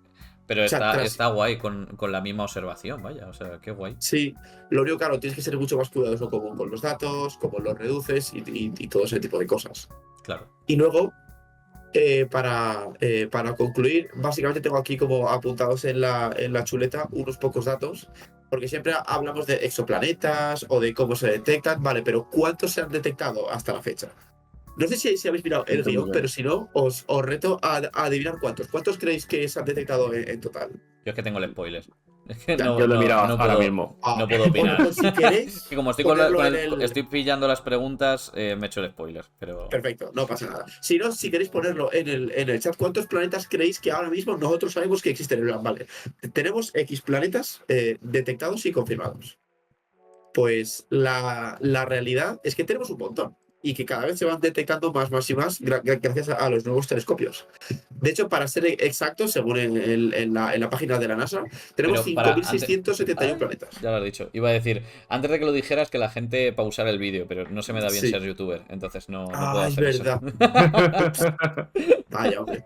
Pero O sea, está guay con la misma observación, vaya, o sea, qué guay. Sí, lo único, claro, tienes que ser mucho más cuidadoso con los datos, cómo los reduces y todo ese tipo de cosas. Claro. Y luego, para concluir, básicamente tengo aquí como apuntados en la chuleta unos pocos datos, porque siempre hablamos de exoplanetas o de cómo se detectan, vale, pero ¿cuántos se han detectado hasta la fecha? No sé si habéis mirado el guión, pero si no, os reto a adivinar cuántos. ¿Cuántos creéis que se han detectado en total? Yo es que tengo el spoiler. Es que Ya, no, Yo lo he no, mirado no ahora puedo, mismo. no puedo opinar. Bueno, pues si queréis, Que como estoy, ponerlo en el... estoy pillando las preguntas, me he hecho el spoiler. Pero Perfecto, no pasa nada. Si no, si queréis ponerlo en el chat, ¿cuántos planetas creéis que ahora mismo nosotros sabemos que existen? En plan, vale, tenemos X planetas detectados y confirmados. Pues la realidad es que tenemos un montón y que cada vez se van detectando más y más gracias a los nuevos telescopios. De hecho, para ser exactos, según en la página de la NASA, tenemos Pero para- 5.671 planetas. ya lo has dicho. Iba a decir, antes de que lo dijeras, que la gente pausara el vídeo, pero no se me da bien Sí. ser youtuber, entonces no puedo Es hacer eso. verdad. Vaya, hombre.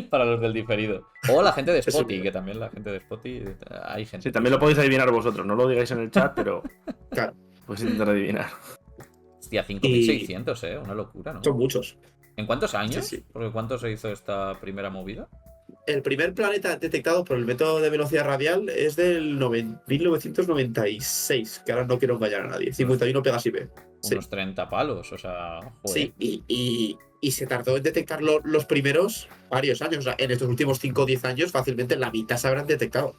Para los del diferido. O la gente de Eso Spotify, es que también la gente de Spotify, hay gente. Sí, también lo podéis adivinar vosotros. No lo digáis en el chat, pero Claro, podéis intentar adivinar. Hostia, 5.600, una locura, ¿no? son muchos. ¿En cuántos años? Sí, sí. Porque ¿cuánto se hizo esta primera movida? El primer planeta detectado por el método de velocidad radial es del 1996, que ahora no quiero engañar a nadie. 51 Pegasi B. Sí, Unos 30 palos, o sea, joder. sí, y se tardó en detectar los primeros varios años. O sea, en estos últimos 5 o 10 años, fácilmente la mitad se habrán detectado.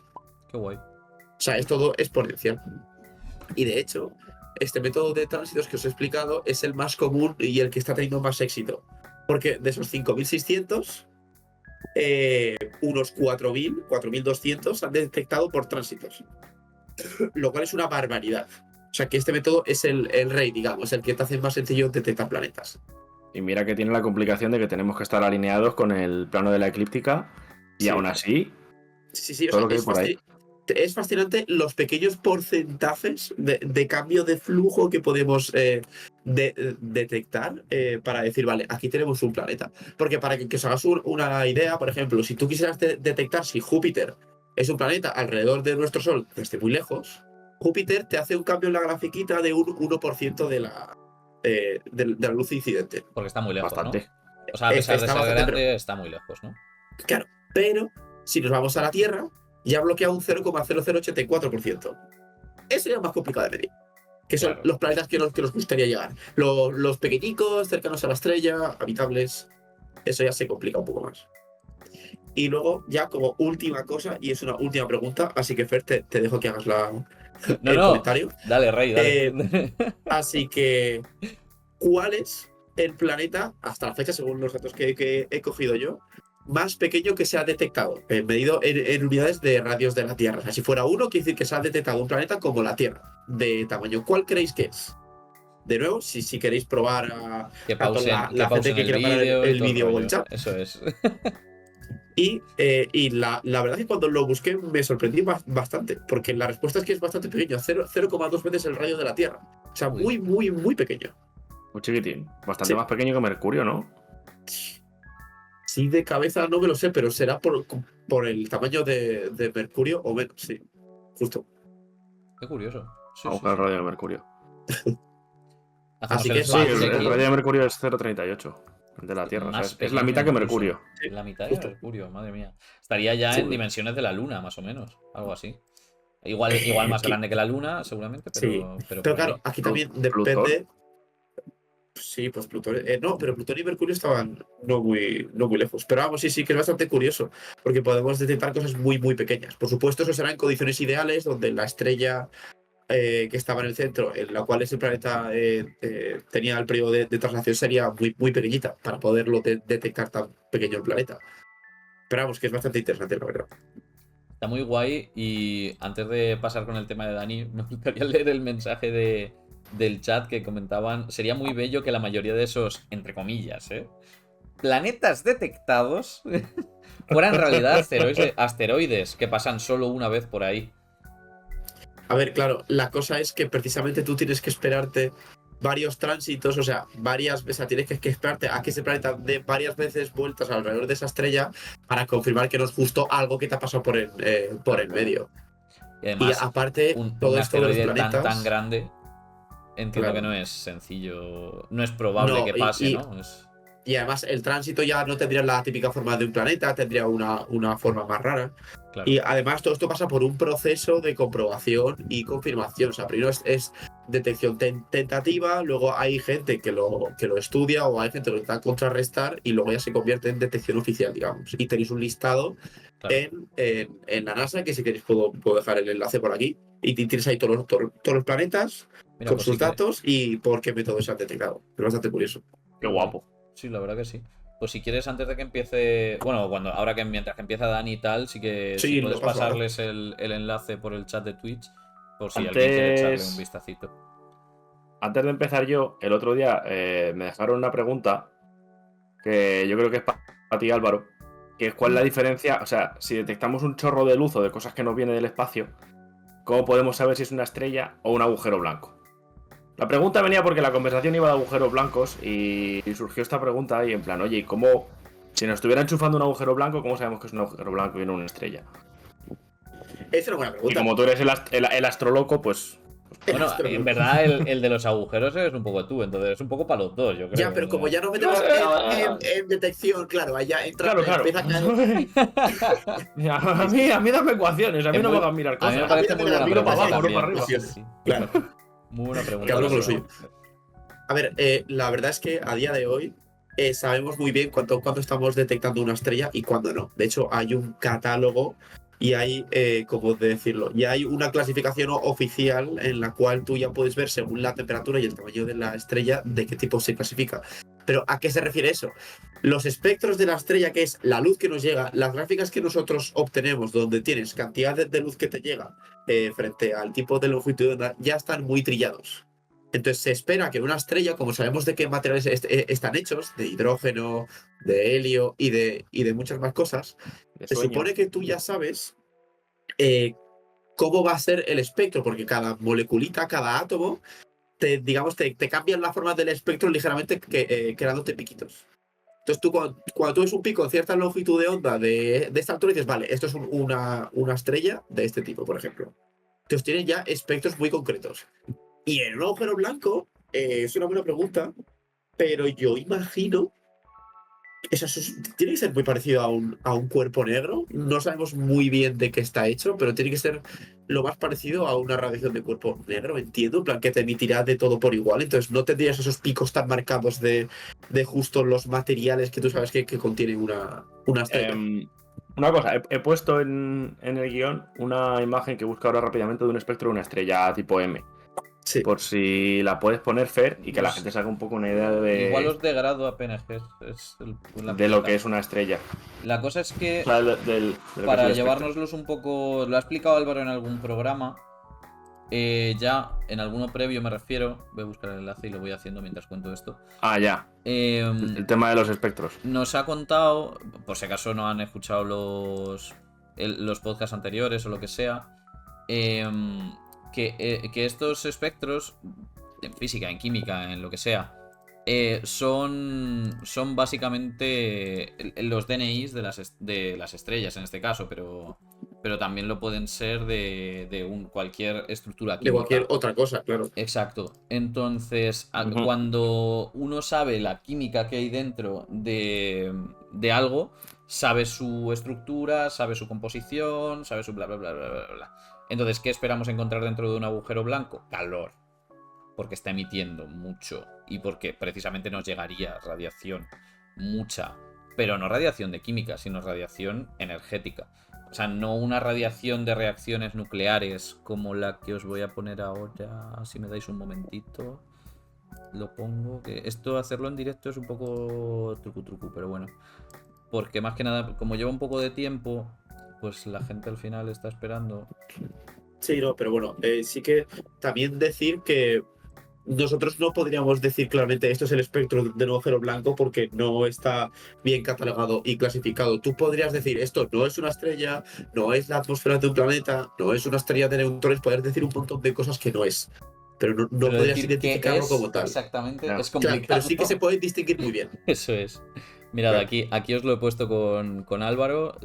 Qué guay. O sea, es todo exponencial. Y de hecho, este método de tránsitos que os he explicado es el más común y el que está teniendo más éxito. Porque de esos 5.600, unos 4.000, 4.200 han detectado por tránsitos. Lo cual es una barbaridad. O sea que este método es el rey, digamos, el que te hace más sencillo detectar planetas. Y mira que tiene la complicación de que tenemos que estar alineados con el plano de la eclíptica. Y Sí. aún así, Sí, o todo sea, lo que hay por ahí. es fascinante los pequeños porcentajes de cambio de flujo que podemos detectar para decir, vale, aquí tenemos un planeta. Porque para que os hagas una idea, por ejemplo, si tú quisieras detectar si Júpiter es un planeta alrededor de nuestro Sol desde muy lejos, Júpiter te hace un cambio en la grafiquita de un 1% de la luz incidente. Porque está muy lejos, Bastante. ¿no? O sea, a pesar de Está ser bastante, grande, está muy lejos, ¿no? claro, pero si nos vamos a la Tierra, ya bloquea un 0,0084%. Eso ya es más complicado de medir. Que son Claro. los planetas que nos gustaría llegar. Los pequeñicos, cercanos a la estrella, habitables. Eso ya se complica un poco más. Y luego, ya como última cosa, y es una última pregunta, así que Fer, te dejo que hagas No, el no. comentario. Dale, Rey, dale. Así que, ¿cuál es el planeta, hasta la fecha, según los datos que he cogido yo, más pequeño que se ha detectado, medido en unidades de radios de la Tierra? O sea, si fuera uno, quiere decir que se ha detectado un planeta como la Tierra, de tamaño. ¿Cuál creéis que es? De nuevo, si queréis probar a Que tanto pausen, que la gente pausen que el quiera parar vídeo y el todo el vídeo o el rollo. chat. Eso es. Y la verdad es que cuando lo busqué me sorprendí bastante, porque la respuesta es que es bastante pequeño, 0,2 veces el radio de la Tierra. O sea, Uy. muy, muy, muy pequeño. Muy chiquitín. Bastante Sí. más pequeño que Mercurio, ¿no? Sí, de cabeza no me lo sé, pero será por el tamaño de Mercurio o menos, sí. Justo. Qué curioso. Sí, Vamos sí, con el sí. radio de Mercurio. Hacemos Así que el eso, Sí, fact el radio de checking. Mercurio es 0,38 de la Tierra. O sea, Más es la pequeño mitad que incluso. Mercurio. Sí, La mitad de justo. Mercurio, madre mía. Estaría ya Sí. en dimensiones de la Luna, más o menos. Algo así. Igual más grande que la Luna, seguramente, Sí, pero pero por ahí. claro, aquí también Plutón. depende. Sí, pues Plutón. No, pero Plutón y Mercurio estaban no muy lejos. Pero vamos, sí, que es bastante curioso, porque podemos detectar cosas muy, muy pequeñas. Por supuesto, eso será en condiciones ideales, donde la estrella que estaba en el centro, en la cual ese planeta tenía el periodo de traslación, sería muy, muy pequeñita para poderlo detectar tan pequeño el planeta. Pero vamos, que es bastante interesante, la verdad. Está muy guay y antes de pasar con el tema de Dani, me gustaría leer el mensaje del chat que comentaban. Sería muy bello que la mayoría de esos, entre comillas, planetas detectados fueran en realidad asteroides que pasan solo una vez por ahí. A ver, claro, la cosa es que precisamente tú tienes que esperarte varios tránsitos, o sea, varias veces, tienes que esperarte a que ese planeta dé varias veces vueltas alrededor de esa estrella para confirmar que no es justo algo que te ha pasado por el medio. Y Y además, aparte, un todo esto de los asteroide tan planetas. grande, entiendo Claro. que no es sencillo, no es probable No, que pase, ¿no? y además el tránsito ya no tendría la típica forma de un planeta, tendría una forma más rara. Claro. Y además todo esto pasa por un proceso de comprobación y confirmación. O sea, primero es detección tentativa, luego hay gente que lo estudia o hay gente que lo intenta contrarrestar y luego ya se convierte en detección oficial, digamos. Y tenéis un listado Claro. en la NASA, que si queréis puedo dejar el enlace por aquí. Y tienes ahí todos los planetas Mira, con pues sus sí que- datos y por qué métodos se han detectado. Es bastante curioso. Qué guapo. Sí, la verdad que sí. Pues si quieres, antes de que empiece. Bueno, mientras que empieza Dani y tal, sí que Sí, si lo puedes paso ahora. pasarles el enlace por el chat de Twitch, por si alguien quiere echarle un vistacito. Antes de empezar yo, el otro día me dejaron una pregunta que yo creo que es para ti, Álvaro, que es cuál es la diferencia, o sea, si detectamos un chorro de luz o de cosas que nos vienen del espacio, ¿cómo podemos saber si es una estrella o un agujero blanco? La pregunta venía porque la conversación iba de agujeros blancos y surgió esta pregunta y en plan, oye, ¿cómo, si nos estuviera enchufando un agujero blanco, cómo sabemos que es un agujero blanco y no una estrella? Esa es una buena Y pregunta. como tú eres el astroloco, pues Bueno, astro. en verdad el de los agujeros es un poco tú, entonces es un poco para los dos, yo creo. Ya, pero como ya nos metemos en detección, claro, allá entra, Claro, claro. empieza a caer. A mí dame ecuaciones, a mí Es no me muy- hagan mirar a mí me cosas. parece A mí muy buena miro para pregunta abajo, no para también. arriba. Sí, Sí. claro. Muy buena pregunta. Cada uno con lo también. suyo. A ver, la verdad es que a día de hoy sabemos muy bien cuándo estamos detectando una estrella y cuándo no. De hecho, hay un catálogo y hay, ¿cómo decirlo? Y hay una clasificación oficial en la cual tú ya puedes ver, según la temperatura y el tamaño de la estrella, de qué tipo se clasifica. Pero ¿a qué se refiere eso? Los espectros de la estrella, que es la luz que nos llega, las gráficas que nosotros obtenemos, donde tienes cantidad de luz que te llega frente al tipo de longitud de onda, ya están muy trillados. Entonces se espera que una estrella, como sabemos de qué materiales están hechos, de hidrógeno, de helio y de muchas más cosas, De se sueño. supone que tú ya sabes eh, cómo va a ser el espectro, porque cada moleculita, cada átomo, digamos, te cambian la forma del espectro ligeramente creándote piquitos. Entonces tú cuando tú ves un pico en cierta longitud de onda de esta altura, dices, vale, esto es una estrella de este tipo, por ejemplo. Entonces tienen ya espectros muy concretos. Y en un agujero blanco, es una buena pregunta, pero yo imagino tiene que ser muy parecido a un cuerpo negro. No sabemos muy bien de qué está hecho, pero tiene que ser lo más parecido a una radiación de cuerpo negro, entiendo, en plan que te emitirá de todo por igual. Entonces no tendrías esos picos tan marcados de justo los materiales que tú sabes que contienen una estrella. Una cosa, he puesto en el guión una imagen que busco ahora rápidamente de un espectro de una estrella tipo M. Sí. Por si la puedes poner, Fer, y que la Pues, gente se haga un poco una idea Igual de, os degrado a PNG. La de lo cosita. que es una estrella. La cosa es que O sea, de lo que es para el espectro. llevárnoslos un poco, lo ha explicado Álvaro en algún programa, ya en alguno previo me refiero, voy a buscar el enlace y lo voy haciendo mientras cuento esto. Ah, ya. El tema de los espectros. Nos ha contado, por si acaso no han escuchado los podcasts anteriores o lo que sea, que estos espectros, en física, en química, en lo que sea, son básicamente los DNIs de las estrellas en este caso, pero también lo pueden ser de cualquier estructura De química. cualquier otra cosa, claro. Exacto. Entonces, Ujú. cuando uno sabe la química que hay dentro de algo, sabe su estructura, sabe su composición, sabe su bla bla bla bla bla bla. Entonces, ¿qué esperamos encontrar dentro de un agujero blanco? Calor. Porque está emitiendo mucho y porque precisamente nos llegaría radiación, mucha, pero no radiación de química, sino radiación energética. O sea, no una radiación de reacciones nucleares como la que os voy a poner ahora, si me dais un momentito. Lo pongo, que esto hacerlo en directo es un poco trucu, pero bueno. Porque más que nada, como lleva un poco de tiempo, pues la gente al final está esperando. Sí, no, pero bueno, sí que también decir que nosotros no podríamos decir claramente esto es el espectro del agujero blanco porque no está bien catalogado y clasificado. Tú podrías decir esto no es una estrella, no es la atmósfera de un planeta, no es una estrella de neutrones, podrías decir un montón de cosas que no es, pero no Pero podrías decir qué identificarlo es como tal. exactamente Ya. es Claro, complicado. pero sí que se puede distinguir muy bien. Eso es. Mirad, Claro. aquí os lo he puesto con Álvaro,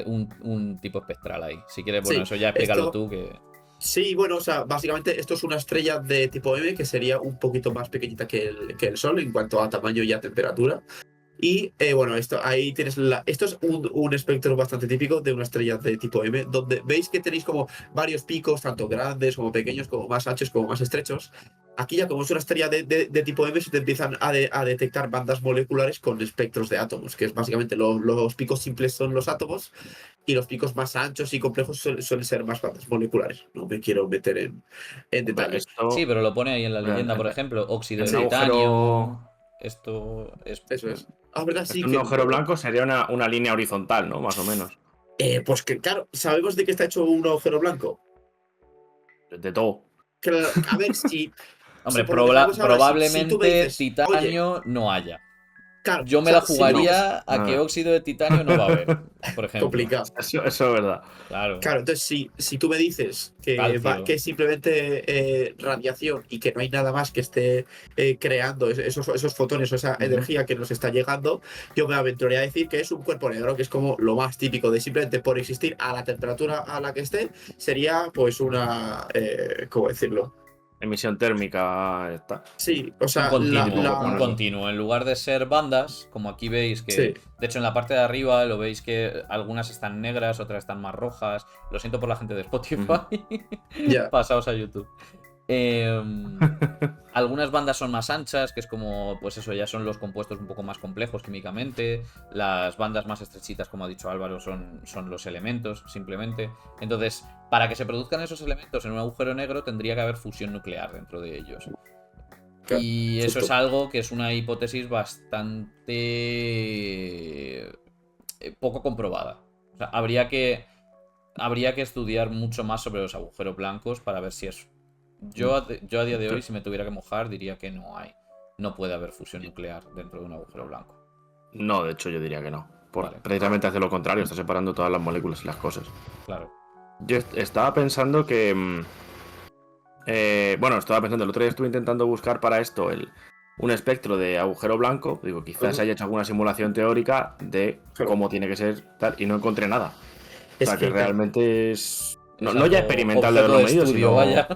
un tipo espectral ahí. Si quieres, bueno, Sí, eso ya explícalo esto- tú, que Sí, bueno, o sea, básicamente esto es una estrella de tipo M que sería un poquito más pequeñita que el Sol en cuanto a tamaño y a temperatura. Y bueno, ahí tienes esto es un espectro bastante típico de una estrella de tipo M, donde veis que tenéis como varios picos, tanto grandes como pequeños, como más anchos, como más estrechos. Aquí ya como es una estrella de tipo M, se te empiezan a detectar bandas moleculares con espectros de átomos, que es básicamente los picos simples son los átomos y los picos más anchos y complejos suelen ser más bandas moleculares. No me quiero meter en Hombre, detalles. sí, esto pero lo pone ahí en la leyenda, por en ejemplo, óxido un de agujero. titanio. Esto es. Eso es. Ah, verdad, sí Esto en que un agujero blanco sería una línea horizontal, ¿no? Más o menos. pues que claro, ¿sabemos de qué está hecho un agujero blanco? De todo. Claro, a ver, si Hombre, por lo que sabemos ahora, si tú me probablemente dices, oye, titanio no haya. Claro, yo me o sea, la si jugaría a no que ves- óxido de titanio no va a haber, por ejemplo. complicado. Eso es verdad. Claro. Claro, entonces si tú me dices Calcio. que es simplemente radiación y que no hay nada más que esté creando esos fotones o esa energía que nos está llegando, yo me aventuraría a decir que es un cuerpo negro, que es como lo más típico de simplemente por existir a la temperatura a la que esté, sería pues una, ¿cómo decirlo? Emisión térmica está. Sí, o Un sea, continuo, ¿Cómo un ponerlo? continuo. En lugar de ser bandas, como aquí veis que, sí, de hecho en la parte de arriba lo veis que algunas están negras, otras están más rojas. Lo siento por la gente de Spotify. ya. Pasaos a YouTube. Algunas bandas son más anchas, que es como, pues eso, ya son los compuestos un poco más complejos químicamente. Las bandas más estrechitas, como ha dicho Álvaro, son los elementos, simplemente. Entonces, para que se produzcan esos elementos en un agujero negro, tendría que haber fusión nuclear dentro de ellos. Claro, Y eso justo. es algo que es una hipótesis bastante poco comprobada. O sea, habría que estudiar mucho más sobre los agujeros blancos para ver si es. Yo a día de hoy, si me tuviera que mojar, diría que no hay. No puede haber fusión nuclear dentro de un agujero blanco. No, de hecho yo diría que no. Vale. Precisamente hace lo contrario, está separando todas las moléculas y las cosas. Claro. Yo estaba pensando que... bueno, estaba pensando, el otro día estuve intentando buscar para esto un espectro de agujero blanco. Digo, quizás haya hecho alguna simulación teórica de cómo tiene que ser tal, y no encontré nada. O Es sea, que que, claro, realmente es... No, Es no ya algo experimental de objeto haberlo de medido, estudio, sino vaya.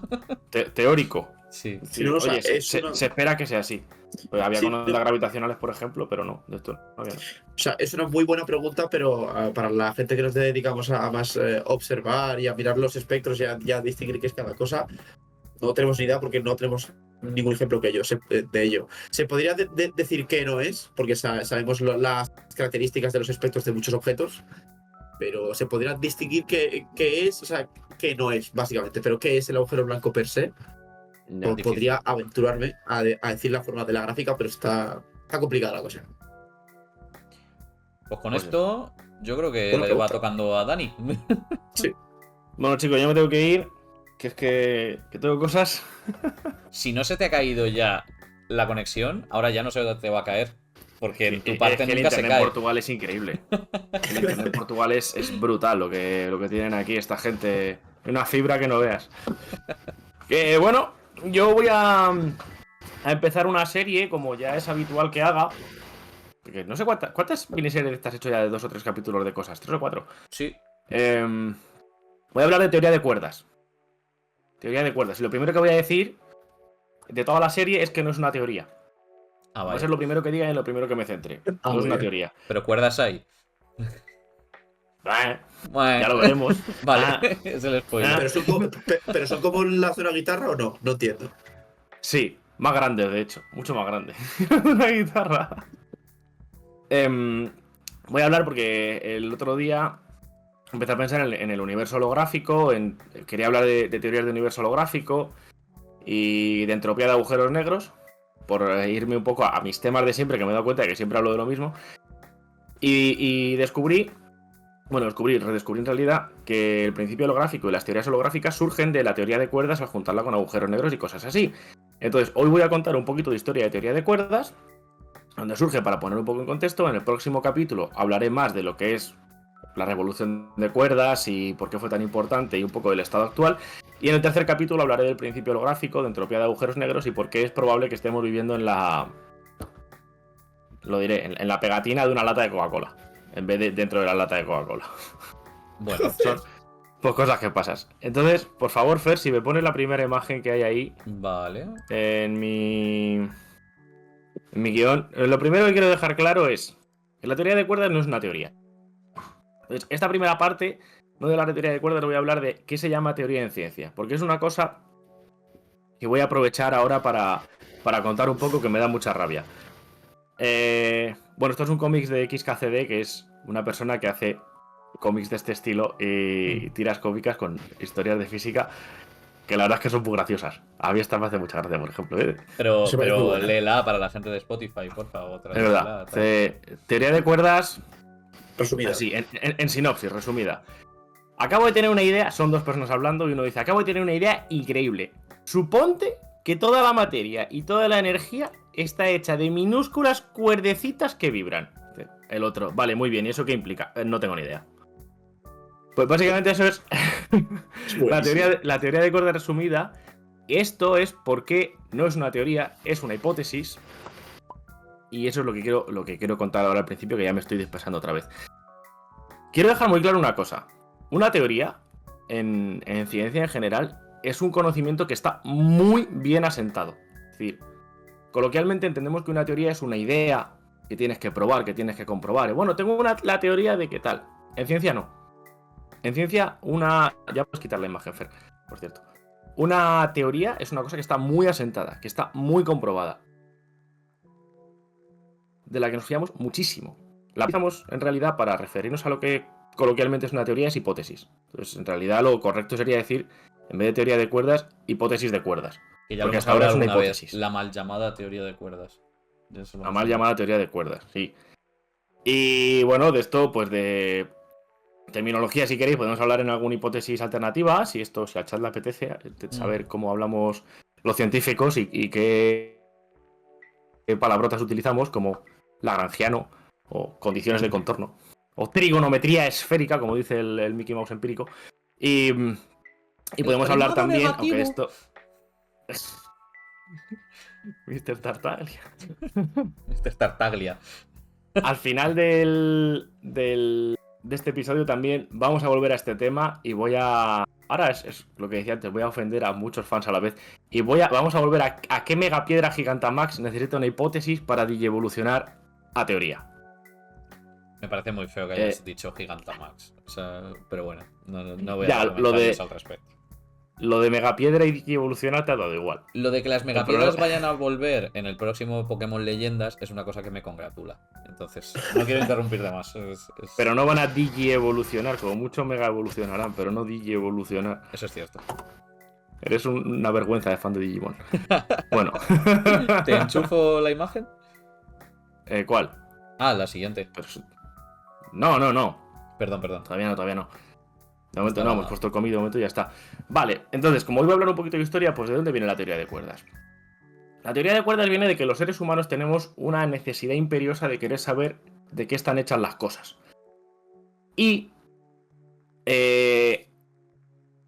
teórico. Sí. sí, no, o sea, Oye, es una... se espera que sea así. Pues había Sí, con ondas gravitacionales, por ejemplo, pero no, de esto no había nada. o sea, es una muy buena pregunta, pero para la gente que nos dedicamos a más observar y a mirar los espectros y a distinguir qué es cada cosa, no tenemos ni idea porque no tenemos ningún ejemplo de ello. Se podría decir que no es, porque sabemos las características de los espectros de muchos objetos, pero se podría distinguir qué es, o sea, qué no es, básicamente. Pero qué es el agujero blanco per se, Ya. Difícil. podría aventurarme a decir la forma de la gráfica, pero está complicada la cosa. Pues con Pues esto, yo creo que Buena le va pregunta. tocando a Dani. Sí. Bueno, chicos, yo me tengo que ir. Que tengo cosas. Si no se te ha caído ya la conexión, ahora ya no sé dónde te va a caer. Porque en tu Es parte que el nunca se internet en cae. Portugal es increíble. El internet en Portugal es brutal lo que tienen aquí esta gente. Una fibra que no veas. Que bueno, yo voy a empezar una serie, como ya es habitual que haga. Porque no sé cuántas miniseries te has hecho ya de 2 o 3 capítulos de cosas, 3 o 4. Sí. Voy a hablar de teoría de cuerdas. Teoría de cuerdas. Y lo primero que voy a decir de toda la serie es que no es una teoría. Ah, Va a vaya. ser lo primero que diga y en lo primero que me centre. Ah, No es muy una bien. teoría. Pero cuerdas hay. Bueno, Ya lo veremos. Vale, es el spoiler. Pero son como las de una guitarra o no, no entiendo. Sí, más grande, de hecho. Mucho más grande. Una guitarra. Voy a hablar porque el otro día empecé a pensar en el universo holográfico. Quería hablar de teorías de universo holográfico y de entropía de agujeros negros. Por irme un poco a mis temas de siempre, que me he dado cuenta de que siempre hablo de lo mismo. Y redescubrí en realidad que el principio holográfico y las teorías holográficas surgen de la teoría de cuerdas al juntarla con agujeros negros y cosas así. Entonces, hoy voy a contar un poquito de historia de teoría de cuerdas, donde surge para poner un poco en contexto. En el próximo capítulo hablaré más de lo que es la revolución de cuerdas y por qué fue tan importante y un poco del estado actual. Y en el tercer capítulo hablaré del principio holográfico, de entropía de agujeros negros y por qué es probable que estemos viviendo en la pegatina de una lata de Coca-Cola, en vez de dentro de la lata de Coca-Cola. Bueno, Son pues cosas que pasan. Entonces, por favor, Fer, si me pones la primera imagen que hay ahí vale. en mi guión, lo primero que quiero dejar claro es que la teoría de cuerdas no es una teoría. Entonces, esta primera parte, no de la teoría de cuerdas, voy a hablar de qué se llama teoría en ciencia, porque es una cosa que voy a aprovechar ahora para contar un poco, que me da mucha rabia. Bueno, esto es un cómics de XKCD, que es una persona que hace cómics de este estilo y tiras cómicas con historias de física que la verdad es que son muy graciosas. A mí esta me hace mucha gracia, por ejemplo. Pero, Se parece muy buena. léela para la gente de Spotify, por favor. Es verdad. Teoría de cuerdas, Resumida. así, en sinopsis, resumida. Acabo de tener una idea, son dos personas hablando y uno dice, acabo de tener una idea increíble. Suponte que toda la materia y toda la energía está hecha de minúsculas cuerdecitas que vibran. El otro, vale, muy bien, ¿y eso qué implica? No tengo ni idea. Pues básicamente eso es la teoría de cuerdas resumida. Esto es porque no es una teoría, es una hipótesis. Y eso es lo que quiero contar ahora al principio, que ya me estoy dispersando otra vez. Quiero dejar muy claro una cosa. Una teoría, en ciencia en general, es un conocimiento que está muy bien asentado. Es decir, coloquialmente entendemos que una teoría es una idea que tienes que probar, que tienes que comprobar. Bueno, tengo la teoría de qué tal. En ciencia no. En ciencia, ya puedes quitar la imagen, Fer, por cierto. Una teoría es una cosa que está muy asentada, que está muy comprobada, de la que nos fiamos muchísimo. La utilizamos en realidad para referirnos a lo que coloquialmente es una teoría, es hipótesis. Entonces, en realidad lo correcto sería decir, en vez de teoría de cuerdas, hipótesis de cuerdas. Que ya porque lo hasta ahora es una alguna hipótesis. vez, la mal llamada teoría de cuerdas. La mal llamada teoría de cuerdas, sí. Y bueno, de esto, pues de terminología, si queréis, podemos hablar en alguna hipótesis alternativa, si al chat le apetece, saber cómo hablamos los científicos y qué palabrotas utilizamos, como lagrangiano o condiciones de contorno, o trigonometría esférica, como dice el Mickey Mouse empírico. Y podemos hablar también, negativo. aunque esto... Mr. Tartaglia. Mr. Tartaglia. Al final de este episodio también vamos a volver a este tema y voy a... Ahora es lo que decía antes, voy a ofender a muchos fans a la vez. Y vamos a volver a qué megapiedra Gigantamax necesita una hipótesis para digievolucionar a teoría. Me parece muy feo que hayas dicho Gigantamax. O sea, pero bueno, no voy a Ya, comentarios al respecto. Lo de megapiedra y digievolucionar te ha dado igual. Lo de que las megapiedras vayan a volver en el próximo Pokémon Leyendas es una cosa que me congratula. Entonces, no quiero interrumpir de más. Pero no van a digievolucionar, como mucho mega evolucionarán, pero no digievolucionar. Eso es cierto. Eres una vergüenza de fan de Digimon. Bueno. ¿Te enchufo la imagen? ¿Cuál? Ah, la siguiente. No. Perdón. Todavía no. De momento no, hemos puesto el comido, de momento ya está. Vale, entonces, como hoy voy a hablar un poquito de historia, pues ¿de dónde viene la teoría de cuerdas? La teoría de cuerdas viene de que los seres humanos tenemos una necesidad imperiosa de querer saber de qué están hechas las cosas. Y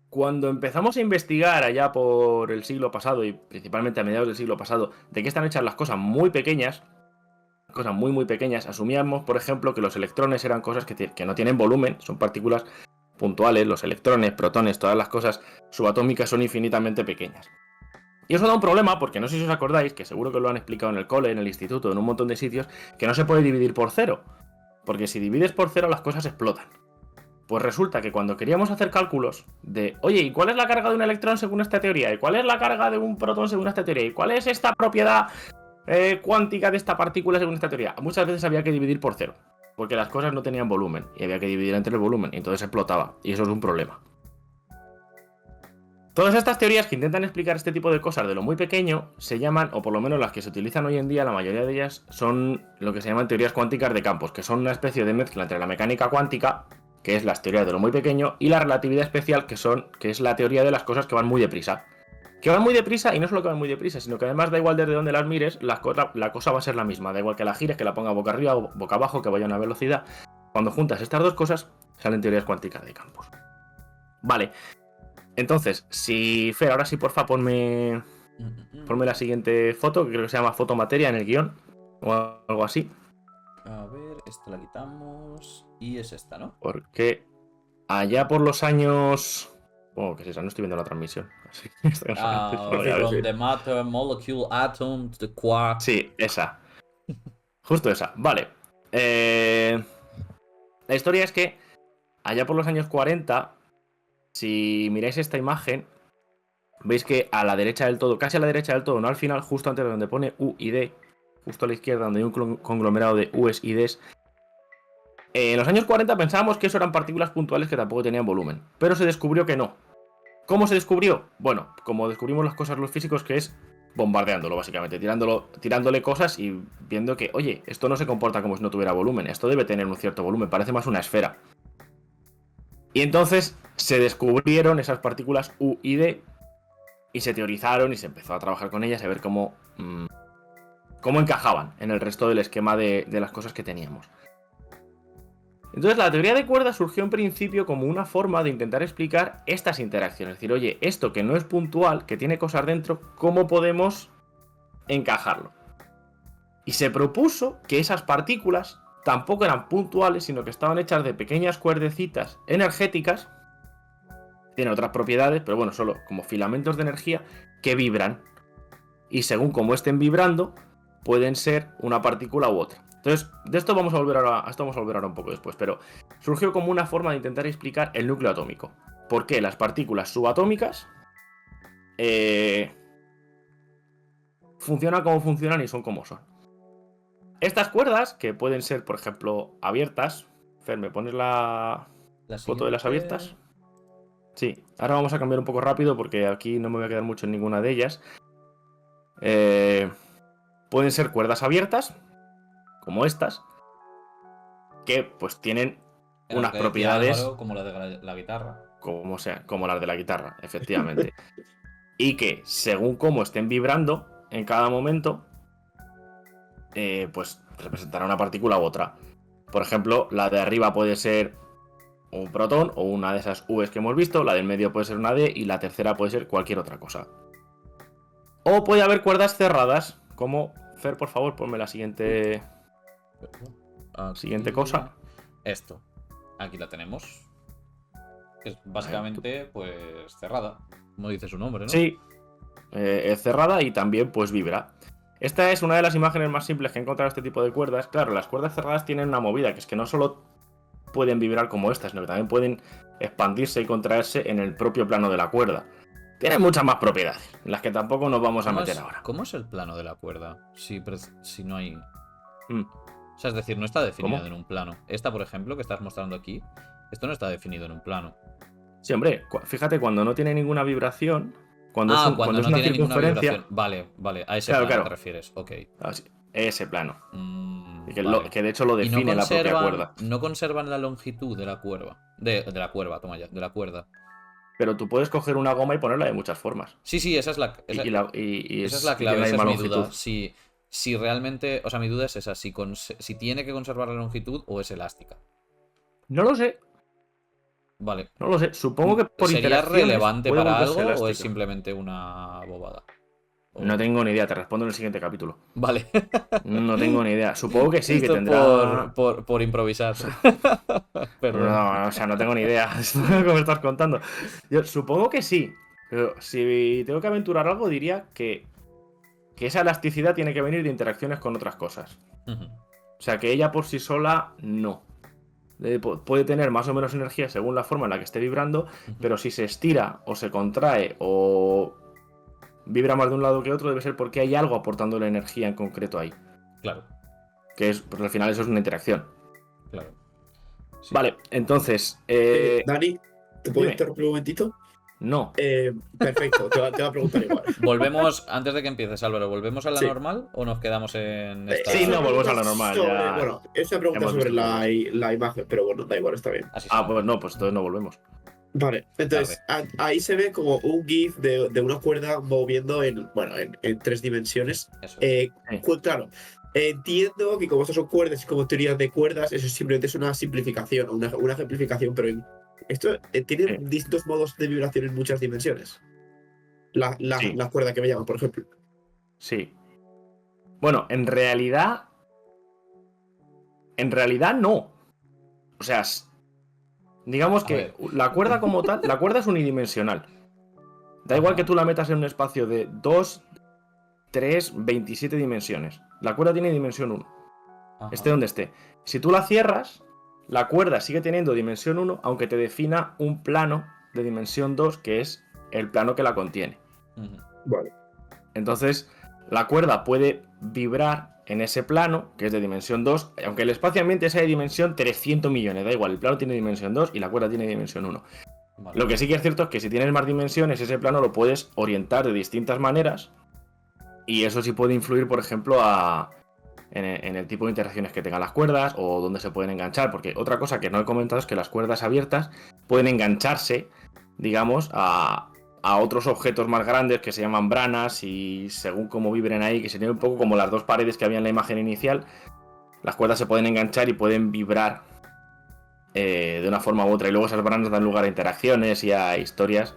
cuando empezamos a investigar allá por el siglo pasado, y principalmente a mediados del siglo pasado, de qué están hechas las cosas muy pequeñas, cosas muy muy pequeñas, asumíamos, por ejemplo, que los electrones eran cosas que no tienen volumen, son partículas puntuales, los electrones, protones, todas las cosas subatómicas son infinitamente pequeñas. Y eso da un problema porque no sé si os acordáis, que seguro que lo han explicado en el cole, en el instituto, en un montón de sitios, que no se puede dividir por cero. Porque si divides por cero las cosas explotan. Pues resulta que cuando queríamos hacer cálculos de, oye, ¿y cuál es la carga de un electrón según esta teoría? ¿Y cuál es la carga de un protón según esta teoría? ¿Y cuál es esta propiedad cuántica de esta partícula según esta teoría? Muchas veces había que dividir por cero. Porque las cosas no tenían volumen y había que dividir entre el volumen y entonces explotaba. Y eso es un problema. Todas estas teorías que intentan explicar este tipo de cosas de lo muy pequeño se llaman, o por lo menos las que se utilizan hoy en día, la mayoría de ellas son lo que se llaman teorías cuánticas de campos, que son una especie de mezcla entre la mecánica cuántica, que es las teorías de lo muy pequeño, y la relatividad especial, que es la teoría de las cosas que van muy deprisa. Que van muy deprisa, y no solo que van muy deprisa, sino que además da igual desde donde las mires, la cosa va a ser la misma. Da igual que la gires, que la ponga boca arriba o boca abajo, que vaya a una velocidad. Cuando juntas estas dos cosas, salen teorías cuánticas de campos. Vale. Entonces, si Fer, ahora sí, porfa, ponme la siguiente foto, que creo que se llama fotomateria en el guión, o algo así. A ver, esta la quitamos. Y es esta, ¿no? Porque allá por los años... Oh, ¿qué es esa? No estoy viendo la transmisión. From the matter, molecule, atom, to the quark. Sí, esa. Justo esa. Vale. La historia es que allá por los años 40, si miráis esta imagen, veis que a la derecha del todo, casi a la derecha del todo, no al final, justo antes de donde pone U y D, justo a la izquierda donde hay un conglomerado de U's y D's, en los años 40 pensábamos que eso eran partículas puntuales que tampoco tenían volumen, pero se descubrió que no. ¿Cómo se descubrió? Bueno, como descubrimos las cosas los físicos, que es bombardeándolo básicamente, tirándole cosas y viendo que, oye, esto no se comporta como si no tuviera volumen, esto debe tener un cierto volumen, parece más una esfera. Y entonces se descubrieron esas partículas U y D y se teorizaron y se empezó a trabajar con ellas, a ver cómo cómo encajaban en el resto del esquema de las cosas que teníamos. Entonces la teoría de cuerdas surgió en principio como una forma de intentar explicar estas interacciones. Es decir, oye, esto que no es puntual, que tiene cosas dentro, ¿cómo podemos encajarlo? Y se propuso que esas partículas tampoco eran puntuales, sino que estaban hechas de pequeñas cuerdecitas energéticas. Tienen otras propiedades, pero bueno, solo como filamentos de energía que vibran. Y según cómo estén vibrando, pueden ser una partícula u otra. Entonces, de esto vamos a volver ahora un poco después, pero surgió como una forma de intentar explicar el núcleo atómico. ¿Por qué las partículas subatómicas funcionan como funcionan y son como son? Estas cuerdas, que pueden ser, por ejemplo, abiertas. Fer, ¿me pones la foto de las abiertas? Sí, ahora vamos a cambiar un poco rápido porque aquí no me voy a quedar mucho en ninguna de ellas. Pueden ser cuerdas abiertas, como estas, que pues tienen unas propiedades Álvaro, como la de la guitarra. Como las de la guitarra, efectivamente. Y que según cómo estén vibrando en cada momento, pues representará una partícula u otra. Por ejemplo, la de arriba puede ser un protón o una de esas U's que hemos visto, la del medio puede ser una D y la tercera puede ser cualquier otra cosa. O puede haber cuerdas cerradas, como... Fer, por favor, ponme la siguiente cosa. Esto. Aquí la tenemos. Es básicamente, pues, cerrada. Como dice su nombre, ¿no? Sí, es cerrada y también, pues, vibra. Esta es una de las imágenes más simples que he encontrado este tipo de cuerdas. Claro, las cuerdas cerradas tienen una movida, que es que no solo pueden vibrar como estas, sino que también pueden expandirse y contraerse en el propio plano de la cuerda. Tienen muchas más propiedades, en las que tampoco nos vamos a meter ahora. ¿Cómo es el plano de la cuerda? Si no hay... O sea, es decir, no está definido en un plano. Esta, por ejemplo, que estás mostrando aquí, esto no está definido en un plano. Sí, hombre, fíjate, cuando no tiene ninguna vibración... Cuando no tiene ninguna vibración. Vale, a ese plano te refieres. Ok. Ese plano. Vale. Que de hecho lo define la propia cuerda. No conservan la longitud de la cuerda. De la cuerda. Pero tú puedes coger una goma y ponerla de muchas formas. Sí, esa es la clave, esa es mi duda. Si realmente, o sea, mi duda es esa, si tiene que conservar la longitud o es elástica. No lo sé. Vale. No lo sé, supongo que por ¿Sería relevante para algo o es simplemente una bobada? No tengo ni idea, te respondo en el siguiente capítulo. Vale. No tengo ni idea. Supongo que sí, que tendrá... Por improvisar. No, o sea, no tengo ni idea. Como estás contando. Yo supongo que sí. Pero si tengo que aventurar algo, diría que esa elasticidad tiene que venir de interacciones con otras cosas. O sea, que ella por sí sola, no. Puede tener más o menos energía según la forma en la que esté vibrando, pero si se estira o se contrae o vibra más de un lado que otro, debe ser porque hay algo aportando la energía en concreto ahí. Claro. Que es, porque al final eso es una interacción. Claro. Sí. Vale, entonces... Dani, ¿te puedo interrumpir un momentito? No. Perfecto, te voy a preguntar igual. Volvemos, antes de que empieces, Álvaro, ¿volvemos a la normal o nos quedamos en esta? Sí, no, volvemos a la normal. Bueno, esa pregunta sobre la imagen, pero bueno, da igual, está bien. Pues no, pues entonces no volvemos. Vale, entonces ahí se ve como un GIF de una cuerda moviendo en 3 dimensiones. Claro, entiendo que como estas son cuerdas y como teorías de cuerdas, eso simplemente es una simplificación, una ejemplificación, pero esto tiene distintos modos de vibración en muchas dimensiones. La cuerda que me llaman, por ejemplo. Sí. Bueno, en realidad no. O sea, digamos que la cuerda como tal, la cuerda es unidimensional. Da igual que tú la metas en un espacio de 2, 3, 27 dimensiones. La cuerda tiene dimensión 1. Esté donde esté. Si tú la cierras, la cuerda sigue teniendo dimensión 1, aunque te defina un plano de dimensión 2, que es el plano que la contiene. Vale. Entonces, la cuerda puede vibrar en ese plano, que es de dimensión 2, aunque el espacio-ambiente sea de dimensión 300 millones, da igual, el plano tiene dimensión 2 y la cuerda tiene dimensión 1. Vale. Lo que sí que es cierto es que si tienes más dimensiones, ese plano lo puedes orientar de distintas maneras, y eso sí puede influir, por ejemplo, en el tipo de interacciones que tengan las cuerdas o dónde se pueden enganchar, porque otra cosa que no he comentado es que las cuerdas abiertas pueden engancharse, digamos, a a otros objetos más grandes que se llaman branas y según cómo vibren ahí, que sería un poco como las dos paredes que había en la imagen inicial, las cuerdas se pueden enganchar y pueden vibrar de una forma u otra. Y luego esas branas dan lugar a interacciones y a historias.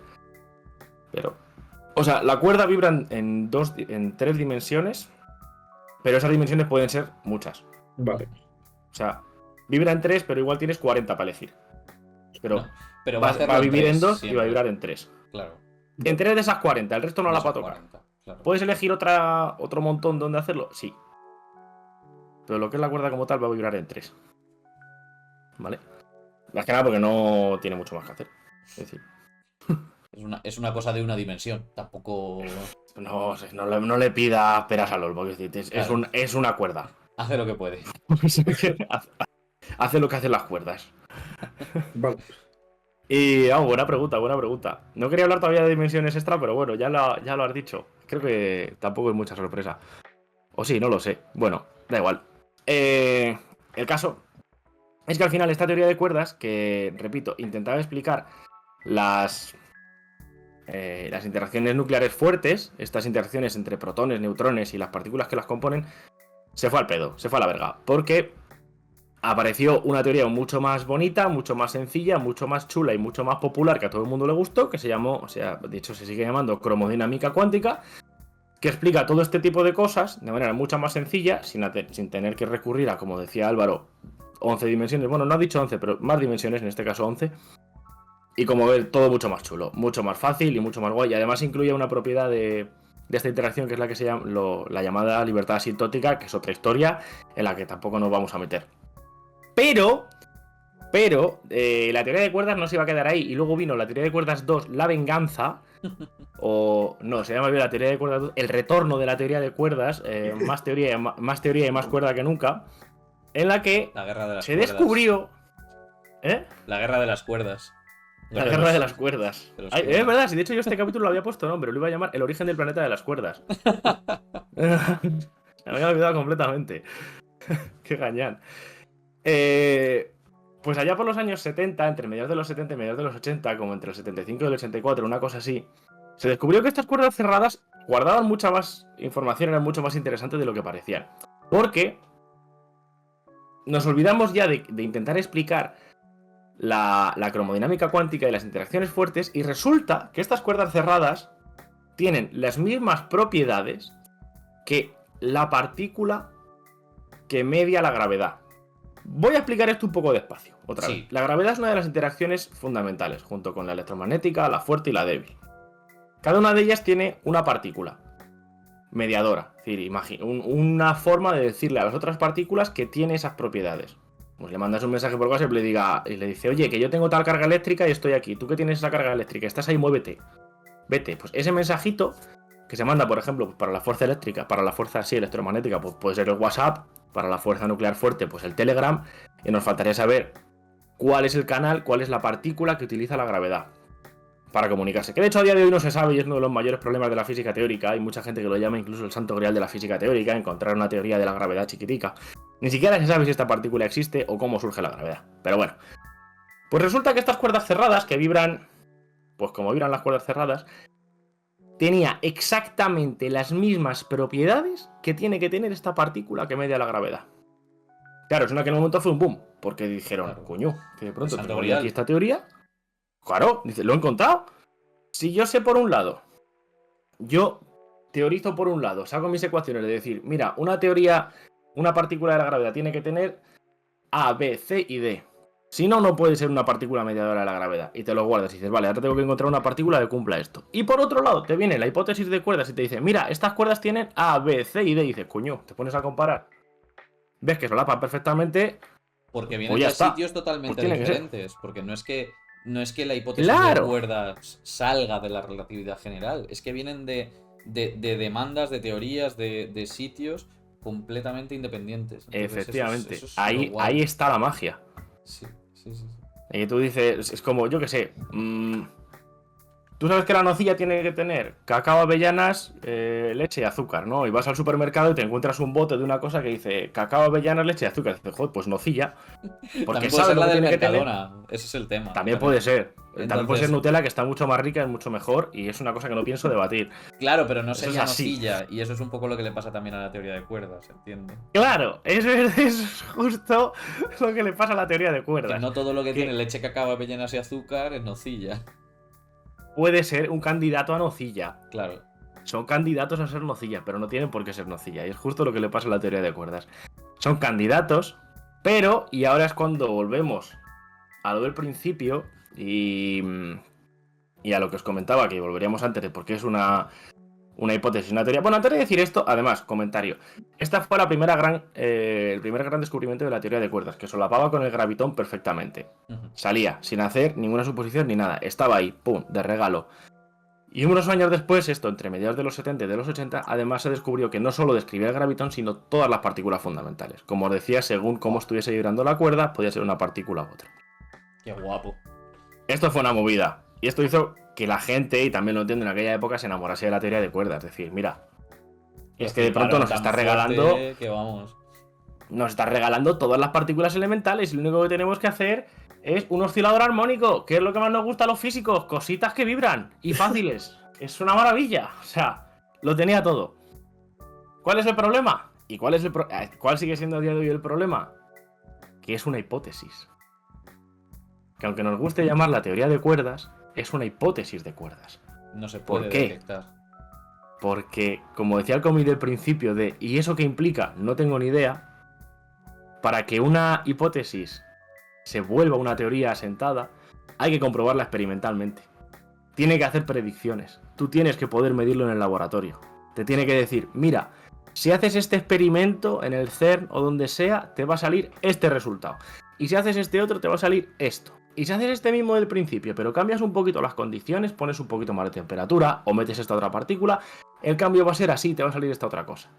Pero, o sea, la cuerda vibra en 3 dimensiones, pero esas dimensiones pueden ser muchas. Vale. O sea, vibra en 3, pero igual tienes 40 para elegir. Pero, No, pero va hacerlo a vivir en 2 y siempre. va a vibrar en 3. Claro. En 3 de esas 40, el resto no la va a tocar. 40, claro. ¿Puedes elegir otro montón donde hacerlo? Sí. Pero lo que es la cuerda como tal va a vibrar en 3. ¿Vale? Más que nada porque no tiene mucho más que hacer. Es decir, Es una cosa de una dimensión. Tampoco no le pidas peras al olmo. Es decir, Claro. es una cuerda. hace lo que puede. Hace lo que hacen las cuerdas. Vale. Y buena pregunta, buena pregunta. No quería hablar todavía de dimensiones extra, pero bueno, ya lo has dicho. Creo que tampoco es mucha sorpresa. O sí, no lo sé. Bueno, da igual. El caso es que al final esta teoría de cuerdas, que, repito, intentaba explicar las interacciones nucleares fuertes, estas interacciones entre protones, neutrones y las partículas que las componen, se fue al pedo, se fue a la verga. Porque apareció una teoría mucho más bonita, mucho más sencilla, mucho más chula y mucho más popular que a todo el mundo le gustó, que se llamó, o sea, de hecho se sigue llamando cromodinámica cuántica, que explica todo este tipo de cosas de manera mucho más sencilla, sin tener que recurrir a, como decía Álvaro, 11 dimensiones. Bueno, no ha dicho 11, pero más dimensiones, en este caso 11. Y como ver, todo mucho más chulo, mucho más fácil y mucho más guay. Y además incluye una propiedad de esta interacción que es la que se llama la llamada libertad asintótica, que es otra historia en la que tampoco nos vamos a meter. Pero la teoría de cuerdas no se iba a quedar ahí. Y luego vino la teoría de cuerdas 2, la venganza. O no, se llama bien la teoría de cuerdas 2, el retorno de la teoría de cuerdas. Más teoría y más cuerda que nunca. En la que La guerra de las se cuerdas. descubrió. ¿Eh? La guerra de las cuerdas. La guerra de las cuerdas. de los Ay, cuerdas. es verdad, si de hecho yo este capítulo lo había puesto nombre, lo iba a llamar El origen del planeta de las cuerdas. Me había olvidado completamente. Qué gañán. Pues allá por los años 70, entre mediados de los 70 y mediados de los 80, como entre el 75 y el 84, una cosa así, se descubrió que estas cuerdas cerradas guardaban mucha más información, eran mucho más interesantes de lo que parecían. Porque nos olvidamos ya de intentar explicar la cromodinámica cuántica y las interacciones fuertes, y resulta que estas cuerdas cerradas tienen las mismas propiedades que la partícula que media la gravedad. Voy a explicar esto un poco despacio, otra vez. La gravedad es una de las interacciones fundamentales, junto con la electromagnética, la fuerte y la débil. Cada una de ellas tiene una partícula mediadora, es decir, una forma de decirle a las otras partículas que tiene esas propiedades. Pues le mandas un mensaje por WhatsApp y le dice, oye, que yo tengo tal carga eléctrica y estoy aquí, tú que tienes esa carga eléctrica, estás ahí, muévete. Vete, pues ese mensajito que se manda, por ejemplo, para la fuerza eléctrica, para la fuerza así electromagnética, pues puede ser el WhatsApp, para la fuerza nuclear fuerte, pues el Telegram, y nos faltaría saber cuál es el canal, cuál es la partícula que utiliza la gravedad para comunicarse. Que de hecho a día de hoy no se sabe y es uno de los mayores problemas de la física teórica. Hay mucha gente que lo llama incluso el santo grial de la física teórica, encontrar una teoría de la gravedad chiquitica. Ni siquiera se sabe si esta partícula existe o cómo surge la gravedad. Pero bueno, pues resulta que estas cuerdas cerradas que vibran, pues como vibran las cuerdas cerradas, tenía exactamente las mismas propiedades que tiene que tener esta partícula que media la gravedad. Claro, eso en aquel momento fue un boom, porque dijeron, Claro. coño, que de pronto Santo tengo grial. aquí esta teoría. Claro, dice, ¿lo he encontrado? Si yo sé por un lado, yo teorizo por un lado, saco mis ecuaciones de decir, mira, una teoría, una partícula de la gravedad tiene que tener A, B, C y D. Si no, no puede ser una partícula mediadora de la gravedad. Y te lo guardas y dices, vale, ahora tengo que encontrar una partícula que cumpla esto. Y por otro lado, te viene la hipótesis de cuerdas y te dice, mira, estas cuerdas tienen A, B, C y D. Y dices, coño, te pones a comparar. Ves que solapan perfectamente. Porque vienen Pues ya de está. sitios totalmente Pues tiene que ser. diferentes. Porque no es que la hipótesis ¡Claro! de cuerdas salga de la relatividad general. Es que vienen de demandas, de teorías, de sitios completamente independientes. Entonces, Efectivamente. eso es lo guay. Ahí está la magia. Sí, sí, sí. Y tú dices, es como, yo qué sé. Tú sabes que la nocilla tiene que tener cacao, avellanas, leche y azúcar, ¿no? Y vas al supermercado y te encuentras un bote de una cosa que dice cacao, avellanas, leche y azúcar. Y dices, joder, pues nocilla. Porque También puede sabes ser lo la que del tiene que tener. Mercadona. Ese es el tema. También puede ser. También puede ser Entonces, Nutella, que está mucho más rica, es mucho mejor. Y es una cosa que no pienso debatir. claro, pero no Eso es sería así. nocilla. Y eso es un poco lo que le pasa también a la teoría de cuerdas, ¿entiendes? Claro, es justo lo que le pasa a la teoría de Que cuerdas. no todo lo que Que tiene leche, cacao, avellanas y azúcar es nocilla. puede ser un candidato a nocilla. Claro. Son candidatos a ser nocilla, pero no tienen por qué ser nocilla. Y es justo lo que le pasa a la teoría de cuerdas. Son candidatos, pero, y ahora es cuando volvemos a lo del principio y a lo que os comentaba, que volveríamos antes de por qué es una hipótesis, una teoría. Bueno, antes de decir esto, además, comentario. Esta fue el primer gran descubrimiento de la teoría de cuerdas, que solapaba con el gravitón perfectamente. Ujú. Salía sin hacer ninguna suposición ni nada. Estaba ahí, pum, de regalo. Y unos años después, esto entre mediados de los 70 y de los 80, además se descubrió que no solo describía el gravitón, sino todas las partículas fundamentales. Como os decía, según cómo estuviese vibrando la cuerda, podía ser una partícula u otra. Qué guapo. Esto fue una movida. Y esto hizo que la gente, y también lo entiendo en aquella época, se enamorase de la teoría de cuerdas. Es decir, mira, es que de pronto nos está regalando. Que vamos. Nos está regalando todas las partículas elementales. Y lo único que tenemos que hacer es un oscilador armónico, que es lo que más nos gusta a los físicos. Cositas que vibran y fáciles. Es una maravilla. O sea, lo tenía todo. ¿Cuál es el problema? ¿Y cuál sigue siendo a día de hoy el problema? Que es una hipótesis. Que aunque nos guste llamar la teoría de cuerdas, es una hipótesis de cuerdas. No se puede ¿Por qué? detectar. Porque, como decía el cómic del principio de ¿y eso qué implica? No tengo ni idea. Para que una hipótesis se vuelva una teoría asentada, hay que comprobarla experimentalmente. Tiene que hacer predicciones. Tú tienes que poder medirlo en el laboratorio. Te tiene que decir, mira, si haces este experimento en el CERN o donde sea, te va a salir este resultado. Y si haces este otro, te va a salir esto. Y si haces este mismo del principio, pero cambias un poquito las condiciones, pones un poquito más de temperatura o metes esta otra partícula, el cambio va a ser así, te va a salir esta otra cosa.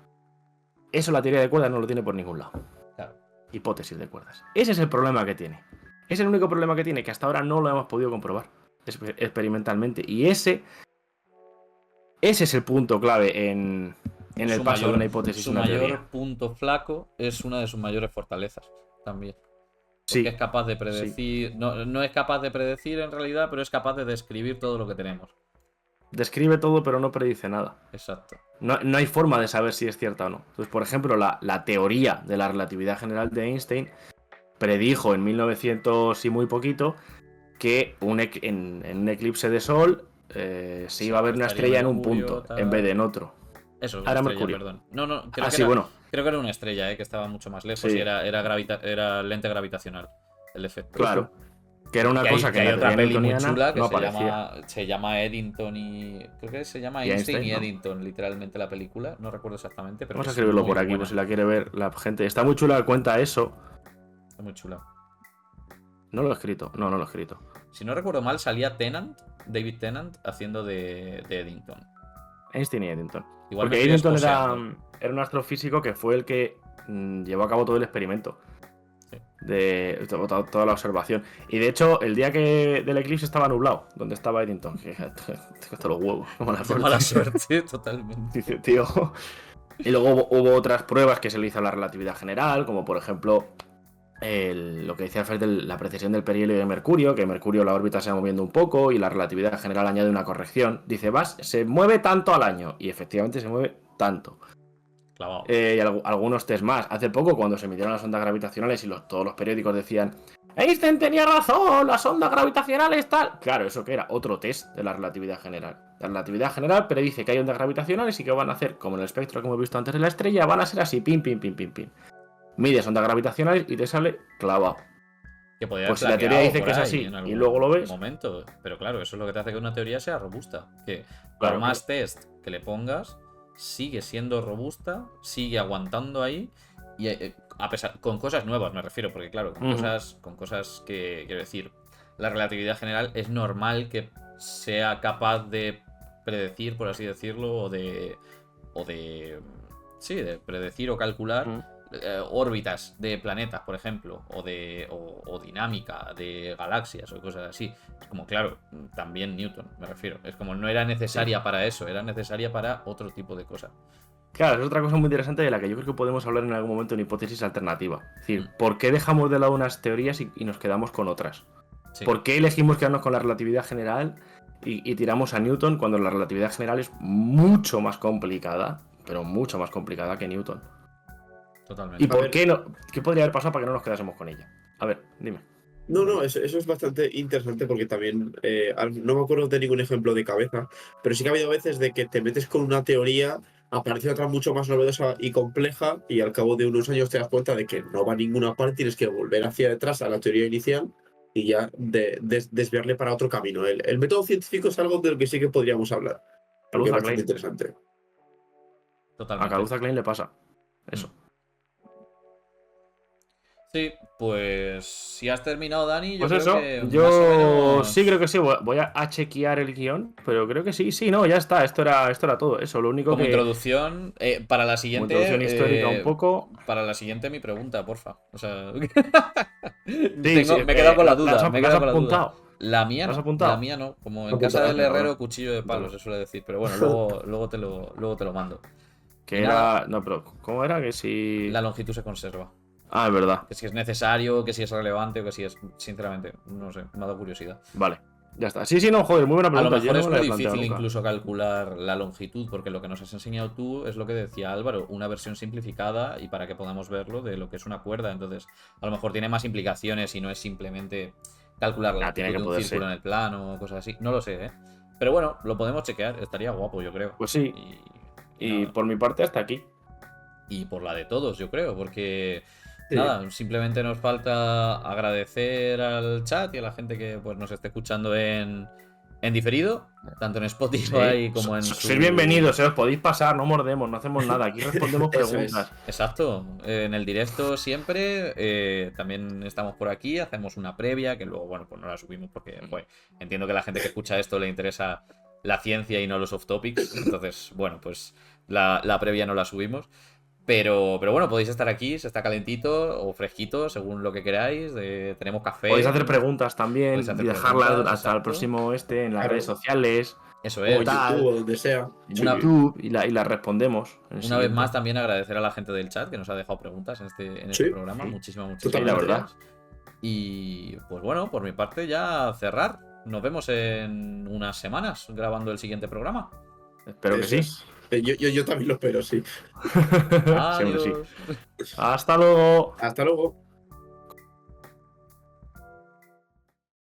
Eso la teoría de cuerdas no lo tiene por ningún lado. Claro. Hipótesis de cuerdas. Ese es el problema que tiene. Es el único problema que tiene, que hasta ahora no lo hemos podido comprobar experimentalmente. Y ese es el punto clave en el paso de una hipótesis a una teoría. Su mayor punto flaco es una de sus mayores fortalezas también. Sí. Porque es capaz de predecir. Sí. No es capaz de predecir en realidad, pero es capaz de describir todo lo que tenemos. Describe todo, pero no predice nada. Exacto. No hay forma de saber si es cierta o no. Entonces, por ejemplo, la teoría de la relatividad general de Einstein predijo en 1900 y muy poquito que en un eclipse de sol se iba a ver una estrella en un punto en vez de en otro. Eso, era estrella, Mercurio. Perdón. No, creo que sí, bueno. Creo que era una estrella, que estaba mucho más lejos Sí. y era lente gravitacional el efecto. Claro. Que era una cosa que hay otra peli muy chula que no se llama Eddington y. Creo que se llama Einstein y Eddington, literalmente la película. No recuerdo exactamente. Pero vamos a escribirlo por aquí, pues si la quiere ver la gente. Está muy chula, cuenta eso. Está muy chula. No lo he escrito. No lo he escrito. Si no recuerdo mal, salía David Tennant, haciendo de Eddington. Einstein y Eddington. Igual porque Eddington era un astrofísico que fue el que llevó a cabo todo el experimento. Sí. De toda la observación. Y de hecho, el día del eclipse estaba nublado, donde estaba Eddington. Tengo los huevos. Mala suerte, totalmente. Dice, tío. Y luego hubo otras pruebas que se le hizo a la relatividad general, como por ejemplo lo que decía Fer de la precesión del perihelio de Mercurio, que Mercurio la órbita se va moviendo un poco y la relatividad general añade una corrección. Dice, se mueve tanto al año. Y efectivamente se mueve tanto. Clavado. Y algunos test más. Hace poco, cuando se midieron las ondas gravitacionales y todos los periódicos decían Einstein tenía razón, las ondas gravitacionales tal. Claro, eso que era otro test de la relatividad general. La relatividad general predice que hay ondas gravitacionales y que van a hacer, como en el espectro que hemos visto antes de la estrella, van a ser así, pim, pim, pim, pim, pim. Mides ondas gravitacionales y te sale clavado. Que pues si la teoría dice que es así y luego lo ves. Momento. Pero claro, eso es lo que te hace que una teoría sea robusta. Que claro, por más test que le pongas, sigue siendo robusta, sigue aguantando ahí. Y a pesar, con cosas nuevas me refiero, porque claro, con cosas que, quiero decir, la relatividad general es normal que sea capaz de predecir, por así decirlo, o de predecir o calcular órbitas de planetas, por ejemplo, o dinámica de galaxias o cosas así. Es como, claro, también Newton, me refiero. Es como no era necesaria para eso, era necesaria para otro tipo de cosas. Claro, es otra cosa muy interesante de la que yo creo que podemos hablar en algún momento en hipótesis alternativa. Es decir, ¿por qué dejamos de lado unas teorías y nos quedamos con otras? Sí. ¿Por qué elegimos quedarnos con la relatividad general y tiramos a Newton cuando la relatividad general es mucho más complicada, pero mucho más complicada que Newton? Totalmente. ¿Y por qué no? ¿Qué podría haber pasado para que no nos quedásemos con ella? A ver, dime. No, eso es bastante interesante porque también, no me acuerdo de ningún ejemplo de cabeza, pero sí que ha habido veces de que te metes con una teoría, aparece otra mucho más novedosa y compleja y al cabo de unos años te das cuenta de que no va a ninguna parte, tienes que volver hacia detrás a la teoría inicial y ya desviarle para otro camino. El método científico es algo de lo que sí que podríamos hablar, porque es Caruza bastante Klein. interesante. A Totalmente. Caruza Klein le pasa eso. Sí, pues si has terminado, Dani, yo Pues creo eso, que yo más o menos... sí creo que sí, voy a chequear el guión, pero creo que sí, no, ya está, esto era todo, eso, lo único Como que... introducción, para la Como siguiente... introducción histórica un poco... Para la siguiente mi pregunta, porfa. O sea... Sí, me he quedado con la duda, me he quedado con la duda. apuntado. La mía ¿Lo has no, apuntado? la mía no. Como en Apuntada, casa del herrero, cabrón. cuchillo de palo, Apuntado. se suele decir. Pero bueno, luego te lo mando. Que Y era... nada. No, pero ¿cómo era? Que si... La longitud se conserva. Ah, es verdad. Que si es necesario, que si es relevante o que si es... Sinceramente, no sé, me ha dado curiosidad. Vale, ya está. Sí, no, joder, muy buena A lo pregunta. mejor yo no es me muy la he planteado difícil nunca. incluso calcular la longitud, porque lo que nos has enseñado tú es lo que decía Álvaro, una versión simplificada y para que podamos verlo de lo que es una cuerda. Entonces, a lo mejor tiene más implicaciones y no es simplemente calcular la tiene longitud que de un poder círculo ser. en el plano o cosas así. No lo sé, ¿eh? Pero bueno, lo podemos chequear, estaría guapo, yo creo. Pues sí, y nada. por mi parte hasta aquí. Y por la de todos, yo creo, porque Sí. nada, simplemente nos falta agradecer al chat y a la gente que pues nos esté escuchando en diferido, tanto en Spotify como en Sois bienvenidos, os podéis pasar, no mordemos, no hacemos nada. Aquí respondemos Eso preguntas. Exacto, en el directo siempre, también estamos por aquí, hacemos una previa que luego, bueno, pues no la subimos porque pues, entiendo que a la gente que escucha esto le interesa la ciencia y no los off topics, entonces, bueno, pues la previa no la subimos. Pero bueno, podéis estar aquí, se está calentito o fresquito, según lo que queráis. Tenemos café. Podéis hacer preguntas también Podéis hacer y dejarlas preguntas, hasta el exacto. próximo en las Claro. redes sociales, Eso O es. en YouTube o donde sea. en Una- YouTube y las respondemos. en el Una vez siguiente. más, también agradecer a la gente del chat que nos ha dejado preguntas en este Sí, programa. sí. Muchísimas Totalmente. la verdad. gracias. Y pues bueno, por mi parte, ya cerrar. Nos vemos en unas semanas grabando el siguiente programa. Espero que Eso sí. es. Yo también lo espero, sí. Siempre sí. Adiós. Hasta luego. Hasta luego.